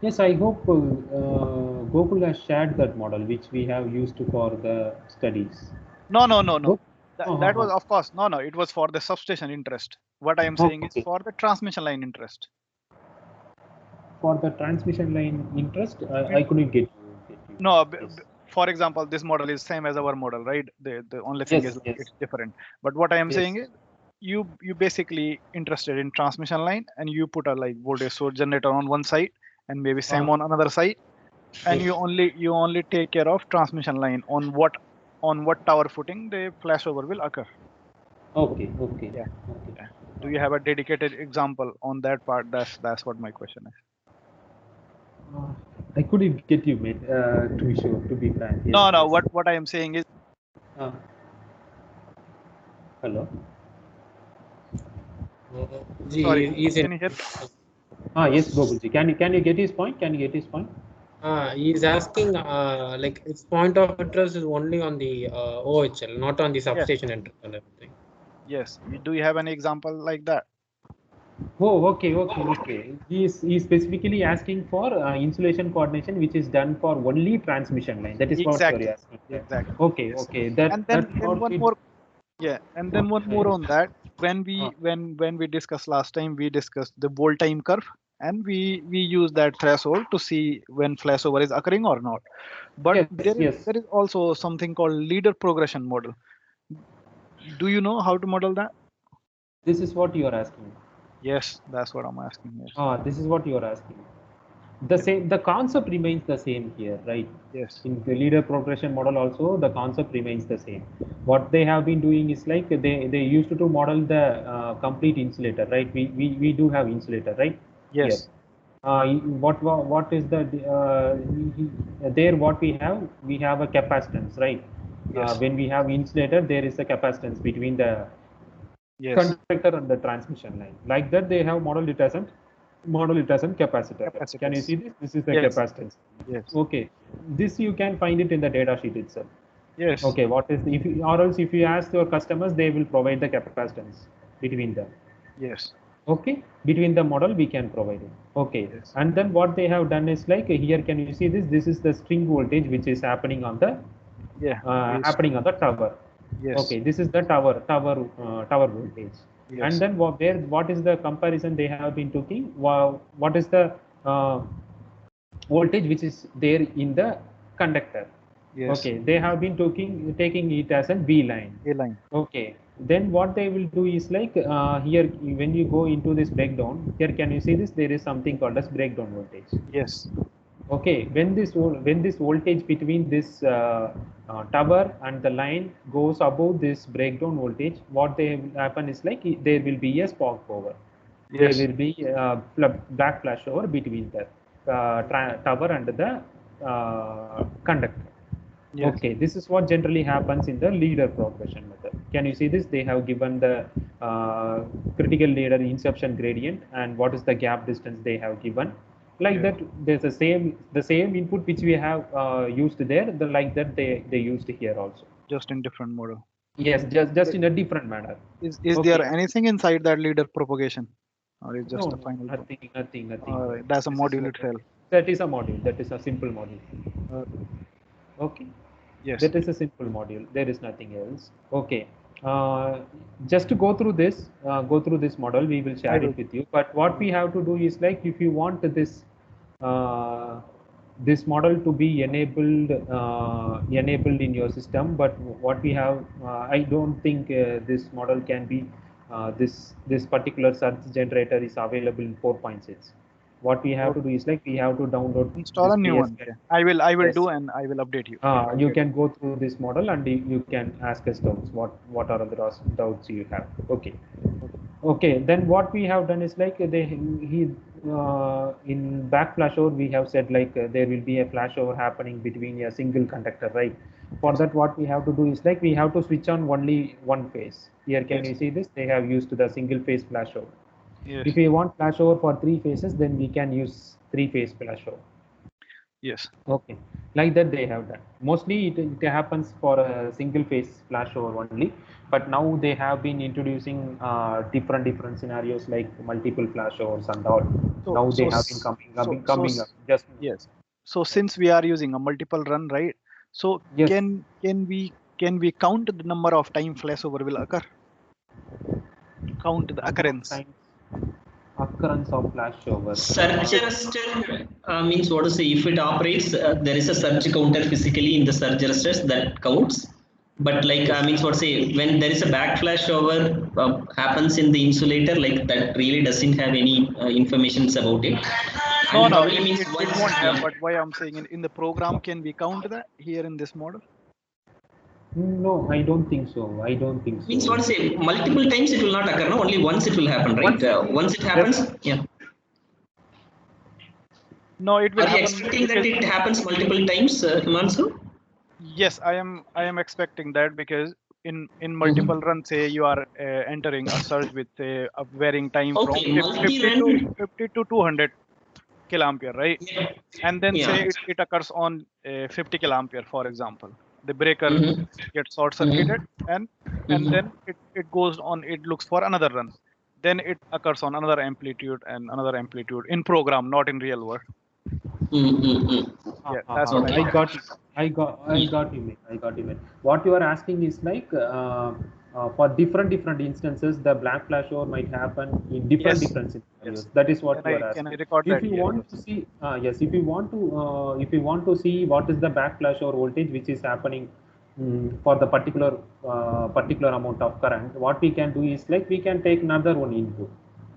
Yes, I hope Gokul has shared that model which we have used for the studies. No. Go- That was, of course, no. It was for the substation interest. What I am saying is Okay. for the transmission line interest. For the transmission line interest, I couldn't get you. No, Yes. for example, this model is same as our model, right? The only thing is like Yes. it's different. But what I am Yes. saying is you basically interested in transmission line and you put a like voltage source generator on one side and maybe same on another side, and Yes. you only take care of transmission line on what tower footing the flashover will occur. Okay. Yeah. Do you have a dedicated example on that part? That's what my question is. I couldn't get you, mate. To be sure, to be frank. Yes, No. yes. What I am saying is. Hello. Sorry. Is it? Can you hear? Yes, Gokulji. Can you get his point? Can you get his point? He's asking like its point of interest is only on the OHL, not on the substation entrance and everything. Yes. Do you have any example like that? Oh, okay. He's specifically asking for insulation coordination, which is done for only transmission line. That is what Exactly. you're asking. Exactly. Okay, Yes. okay. And That's then what one we more. Yeah, and then one more on that. When Uh. we discussed last time, we discussed the volt time curve, and we use that threshold to see when flashover is occurring or not. But Yes. there is also something called leader progression model. Do you know how to model that? This is what you are asking. Yes, that's what I'm asking. Yes. This is what you are asking. The concept remains the same here, right? Yes. In the leader progression model also, the concept remains the same. What they have been doing is like they used to model the complete insulator, right? We do have insulator, right? Here. Yes. What is the there what we have a capacitance, right? Yes. When we have insulator, there is a capacitance between the Yes. conductor and the transmission line. Like that, they have modeled it as capacitor. Can you Capacitors. see this? This is the Yes. capacitance. Yes. Okay, this you can find it in the data sheet itself. Yes. Okay, what is if you, or else if you ask your customers, they will provide the capacitance between them. Yes. Okay, between the model we can provide it. Okay, Yes. and then what they have done is like here, can you see this? This is the string voltage which is happening on the Yeah. tower. Yes. Okay, this is the tower voltage. Yes. And then what is the comparison they have been taking? What is the voltage which is there in the conductor? Yes. Okay, they have been taking it as a V line. A line. Okay, then what they will do is like here when you go into this breakdown, here can you see this? There is something called as breakdown voltage. Yes. Okay, when this voltage between this tower and the line goes above this breakdown voltage, what they will happen is like there will be a spark over. Yes. There will be back flashover between the tower and the conductor. Yes. Okay, this is what generally happens in the leader progression method. Can you see this? They have given the critical leader inception gradient and what is the gap distance they have given. Like Yeah. that, there's the same input which we have used there. Like that they used here also. Just in different model. Yes, just in a different manner. Is Okay. there anything inside that leader propagation, or is just No, the final? nothing. All right, that's a This is module what- itself. That is a module. That is a simple module. Okay. Yes. That is a simple module. There is nothing else. Okay. Just to go through this model, we will share it with you. But what we have to do is like if you want this model to be enabled in your system, but what we have, I don't think this model can be this particular surge generator is available in 4.6. What we have to do is like we have to download Install this a new one. PSK. I will Yes. do, and I will update you. You can go through this model and you can ask us doubts. What are the doubts you have? Okay. Okay. Then what we have done is like in back flashover we have said like there will be a flashover happening between a single conductor, right? For that, what we have to do is like we have to switch on only one phase. Here, can you see this? They have used the single phase flashover. Yes. If we want flashover for 3 phases, then we can use 3-phase flashover. Yes. Okay, like that they have done. Mostly it happens for a single phase flashover only, but now they have been introducing different scenarios like multiple flashovers and all. So, Now they so have been s- coming up. Just yes. So since we are using a multiple run, right? So yes. can we count the number of time flashover will occur? Count the occurrence. Occurrence of flashover. Surge arrestor means what to say? If it operates, there is a surge counter physically in the surge arrestors that counts. But like means what to say? When there is a back flashover happens in the insulator, like that really doesn't have any information about it. No, And no, probably means it once, won't have. yeah. But why I'm saying in the program, can we count that here in this model? No, I don't think so. Means what to say? Multiple times it will not occur. No, only once it will happen, right? Once it happens, yeah. No, it will Are you happen expecting that because it happens multiple times, Himanshu? yes, I am expecting that because in multiple runs, say you are entering a surge with a varying time from Okay, 50 multi-run. 50 to 200. kiloampere, right? And then Yeah. say it occurs on 50 kiloampere, for example. The breaker Mhm. gets short circuited, and Mhm. then it goes on. It looks for another run. Then it occurs on another amplitude and another amplitude in program, not in real world. Yeah, that's what I I got it. I got you, mate. I got you, mate. What you are asking is like for different instances, the black flash over might happen in different Yes. scenarios. Yes. That is what Can you I are can I asking. record If that you here? want to see, yes, if you want to see what is the back flash over voltage which is happening for the particular amount of current, what we can do is like we can take another one input.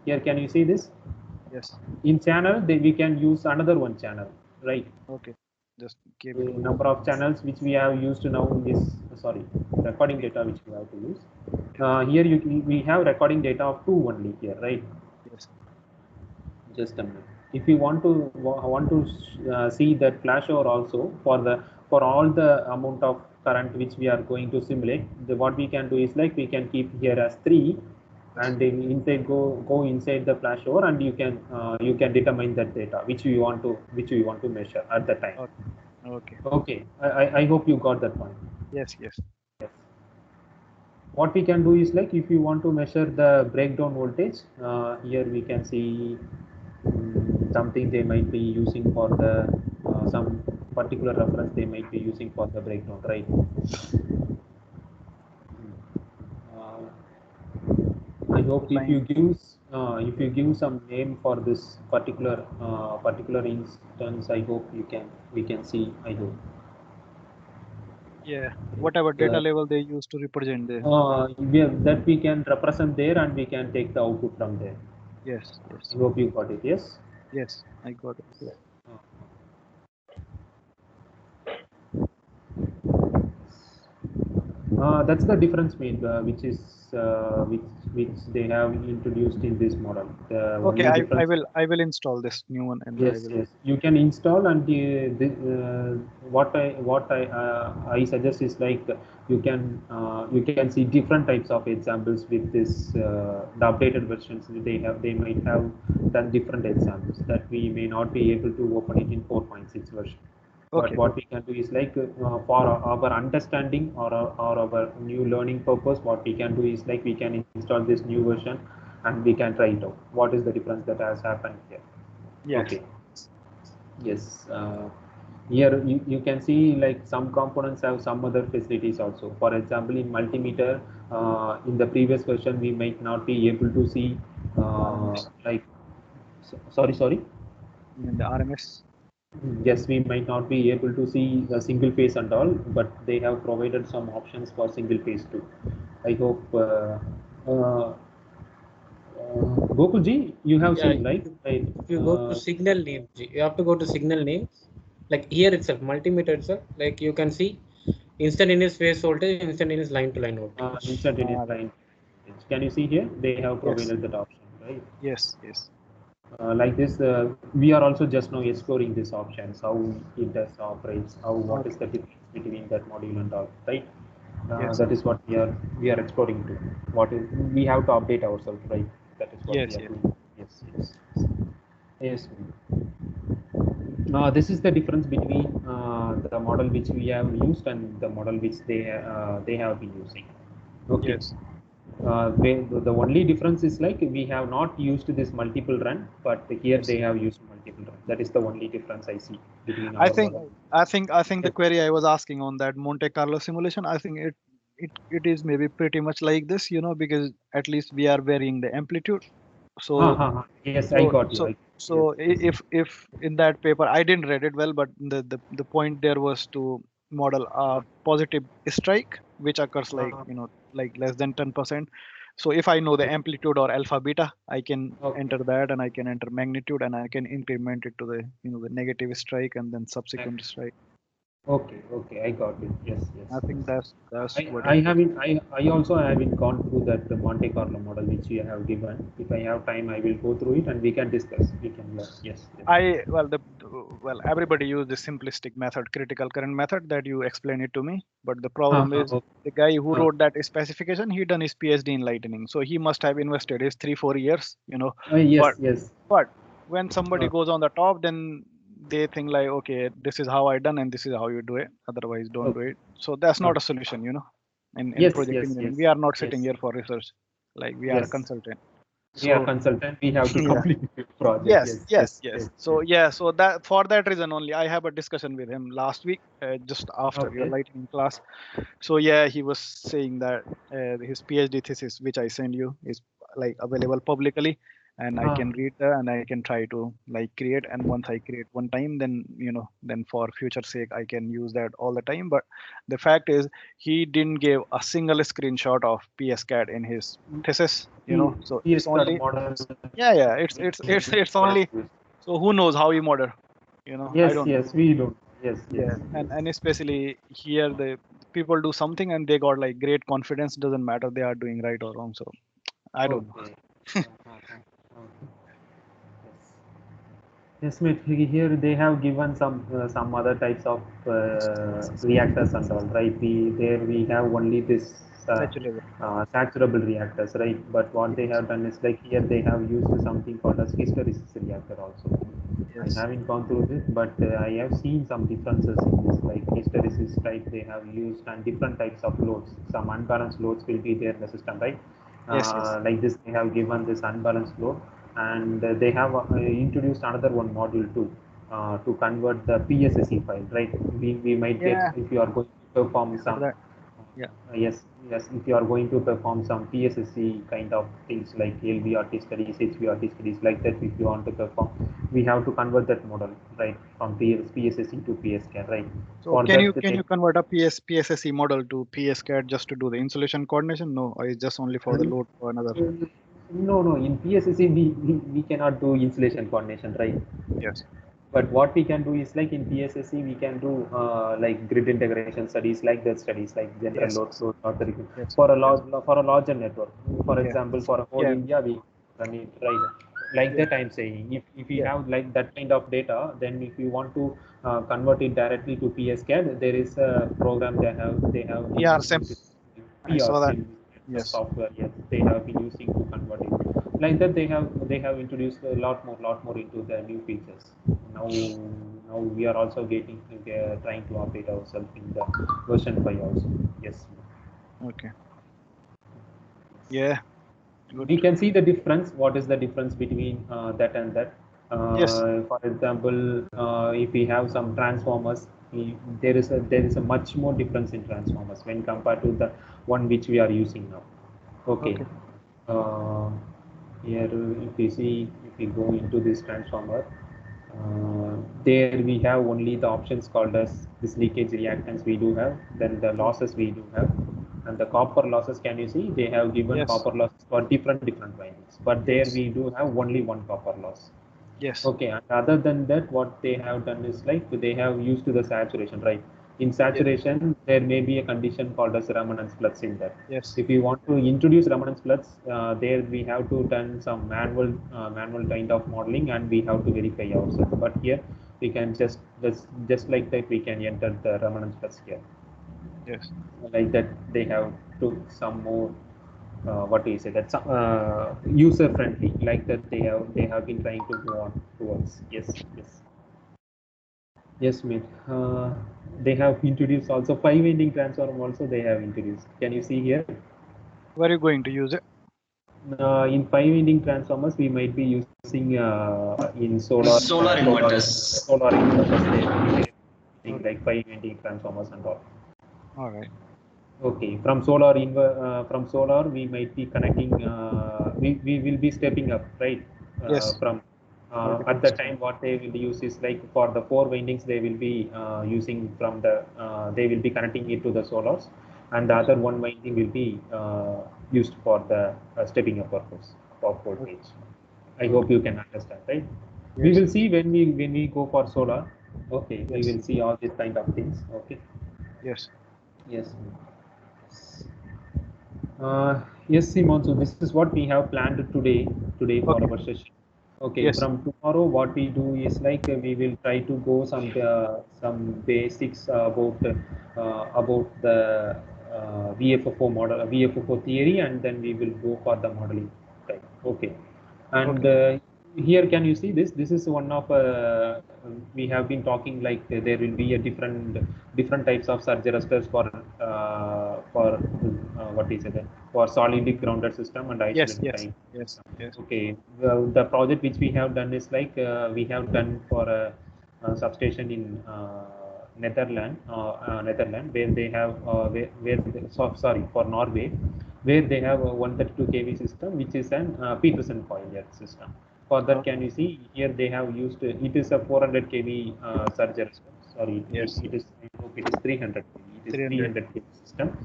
Here, can you see this? Yes. In channel, we can use another one channel, right? Okay. Just give The it. number of channels which we have used now in this recording data which we have to use. Here we have recording data of 2 only here, right? Yes. Just a minute. If you want to see that flashover also for all the amount of current which we are going to simulate, what we can do is like we can keep here as 3, and then inside go inside the flashover, and you can determine that data which you want to measure at the time. Okay. Okay. Okay, I hope you got that point. Yes. Yes. Yes. What we can do is like if you want to measure the breakdown voltage, here we can see something they might be using for the some particular reference they might be using for the breakdown, right? I hope if you give some name for this particular instance, I hope we can see. I hope. Yeah. Whatever data level they use to represent there. That we can represent there, and we can take the output from there. Yes. Yes. I hope you got it. Yes. Yes. I got it. That's the difference made, which they have introduced in this model. The Okay. only difference. I will install this new one and I Yes, will. yes. You can install, and what I suggest is like you can see different types of examples with this the updated versions. They might have done different examples that we may not be able to open it in 4.6 version. But Okay. what we can do is like for our understanding or our new learning purpose, what we can do is like we can install this new version and we can try it out. What is the difference that has happened here? Yes. Okay. Yes. Here you can see like some components have some other facilities also. For example, in multimeter, in the previous version, we might not be able to see RMS. like. Sorry. You mean the RMS? Yes, we might not be able to see the single phase and all, but they have provided some options for single phase too. I hope Gokulji, you have Yeah, seen, right? Right. if you go to signal name, you have to go to signal name. Like here itself, multimeter itself, like you can see instantaneous phase voltage, instantaneous line to line voltage. Instantaneous Right. line. Can you see here? They have Yes. provided that option, right? Yes. Yes. Like this, we are also just now exploring these options, how it does operates, what is Okay. the difference between that module and all, right? Yes. That is what we are exploring to. What is we have to update ourselves, right? That is what we Yes. are Yes. doing. Yes. This is the difference between the model which we have used and the model which they have been using. Okay. Yes. The only difference is like we have not used this multiple run, but here Yes. they have used multiple run. That is the only difference I see between I our think model. I think the Yes. query I was asking on that Monte Carlo simulation, I think it is maybe pretty much like this, because at least we are varying the amplitude. So Yes, I so got you. so Yes, so yes. if in that paper I didn't read it well, but the point there was to model a positive strike which occurs like like less than 10%. So if I know the amplitude or alpha beta, I can Okay. enter that, and I can enter magnitude, and I can increment it to the the negative strike and then subsequent strike. Okay, I got it. Yes, I yes. think that's what I it is. haven't I also haven't gone through that Monte Carlo model which you have given. If I have time, I will go through it and we can discuss. We can learn. Yes. Well, everybody use the simplistic method, critical current method that you explain it to me. But the problem is Okay. the guy who wrote that specification, he done his PhD in lightning, so he must have invested his 3-4 years, Yes, But yes. but when somebody goes on the top, then they think like, okay, this is how I done and this is how you do it. Otherwise, don't do it. So that's not a solution, you know. In Yes, project yes, engineering, yes, we are not sitting yes, here for research. Like we are a yes. consultant. We are So consultant. We have to yeah. complete the project. Yes, Yes, yes, yes, yes, yes. So yes. yeah, so that for that reason only, I have a discussion with him last week, just after your Okay. lightning class. So yeah, he was saying that his PhD thesis, which I send you, is like available publicly, and I can read that and I can try to like create. And once I create one time, then then for future sake, I can use that all the time. But the fact is, he didn't give a single screenshot of PSCAD in his thesis, So it's PS card only model. yeah, it's only. So who knows how he model? I Yes, don't know. yes, we do. Yes, yes, Yeah, and yes. especially here, the people do something and they got like great confidence. Doesn't matter they are doing right or wrong. So I don't know. Okay. Okay. Yes, mate. Here they have given some other types of reactors and all, right? We have only this Naturally. saturable reactors, right? But what they Yes. have done is like here they have used something called as hysteresis reactor also. I Yes. haven't gone through this, but I have seen some differences in this. Like hysteresis type, they have used and different types of loads. Some unbalanced loads will be there in the system, right? Yes. Yes. Like this, they have given this unbalanced load, and they have introduced another one module too to convert the PSSE file, right? We might get Yeah. if you are going to perform I heard some that. Yeah. yes, yes, if you are going to perform some PSSE kind of things like LVRT studies, HVRT studies like that, if you want to perform, we have to convert that model, right, from PSSE to PSCAD, right? So For can that, you can you convert a PSSE model to PSCAD just to do the insulation coordination? No, or it's just only for the load for another. no, in PSSE we cannot do insulation coordination, right? Yes. But what we can do is like in PSSE we can do like grid integration studies, like that studies, like general Yes. load flow Yes. for a Yes. larger network. For Yeah. example, for a whole Yeah. India we run it, right? Like Yeah. that I'm saying, if we Yeah. have like that kind of data, then if you want to convert it directly to PSCAD, there is a program they have Yeah. been Same. using I saw that. PRSIM, the Yes. software, yes, they have been using to convert it. Like that, they have introduced a lot more into the new features. Now now we are also trying to update ourselves in the version 5 also. Yes. Okay. Yeah. Good. We can see the difference. What is the difference between that and that? Yes. For example, if we have some transformers, there is a much more difference in transformers when compared to the one which we are using now. Okay. Okay. Uh, Here, if we go into this transformer, there we have only the options called as this leakage reactance we do have, then the losses we do have, and the copper losses. Can you see they have given Yes. copper losses for different windings, but there Yes. we do have only one copper loss. Yes. Okay, and other than that, what they have done is like they have used the saturation, right? In Yes. saturation, there may be a condition called as remanence flux in that. Yes. If we want to introduce remanence flux, there we have to done some manual kind of modeling, and we have to verify ourselves. But here we can just like that we can enter the remanence flux here. Yes. Like that, they have took some more what do you say that user friendly, like that they have been trying to go on towards. Yes, mate. They have introduced also 5 winding transform also they have introduced. Can you see here? Where are you going to use it? In 5 winding transformers we might be using in Solar inverters. solar inverters. They will be using Okay. like 5 winding transformers and all. All right. Okay, from solar we might be connecting. We will be stepping up, right? Yes. From Multiple at the stream. time, what they will use is like for the 4 windings they will be using from the they will be connecting it to the solars, and the Yes. other one winding will be used for the stepping up purpose of Okay. voltage. I Okay. hope you can understand, right? We Yes. will see when we go for solar. Okay, we Yes. will see all these kind of things. Okay. Yes. Yes. Yes, Simon. So this is what we have planned today for Okay. our session. Okay, Yes. from tomorrow, what we do is like we will try to go some basics about the VFFO model, VFFO theory, and then we will go for the modeling type. Okay, and Okay. here can you see this? This is one of we have been talking like there will be a different types of surge arresters for what is it, for solidly grounded system and Yes, isolated yes, time. yes, yes. Okay, the project which we have done is like we have done for a substation in Netherlands, where they have sorry, for Norway, where they have a 132 kV system, which is an Peterson coil system. For that, can you see here they have used it is a 400 kV surge arrestor. Sorry, Yes. it is I hope it is 300 kV. It is 300. 300 kV system.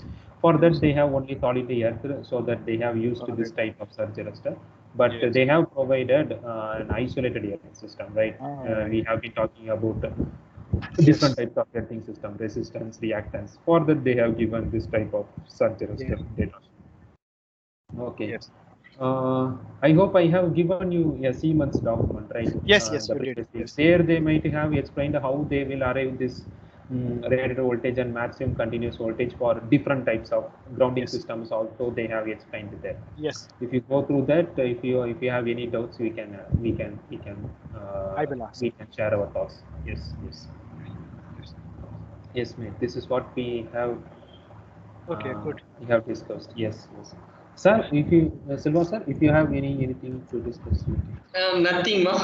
For that, they have only solidly earthed, so that they have used this type of surge arrestor. But Yes. they have provided an isolated earthing system, right? Right. We have been talking about Yes. different types of earthing system, resistance, reactance. For that, they have given this type of surge arrestor data. Okay. Yes. I hope I have given you a Siemens document, right? Yes, yes, you did. Yes. There they might have explained how they will arrive this rated voltage and maximum continuous voltage for different types of grounding systems. Also, they have explained there. Yes. If you go through that, if you have any doubts, we can I will ask. we can share our thoughts. Yes, yes, yes, mate. This is what we have. Okay, good. We have discussed. Yes, yes. Sir, if you Silva sir, if you have anything to discuss. Nothing, ma.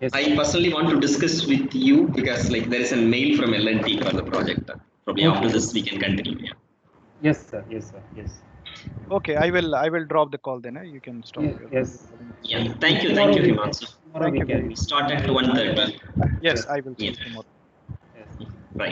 Yes. I personally want to discuss with you because like there is a mail from L&T for the project. Probably after this we can continue. Yeah. Yes, sir. Yes, sir. Yes. Okay, I will drop the call then. You can stop. Yes. Yeah. Thank you, Himanshu. Tomorrow we can We start at 1:30. Yes, I will see you tomorrow.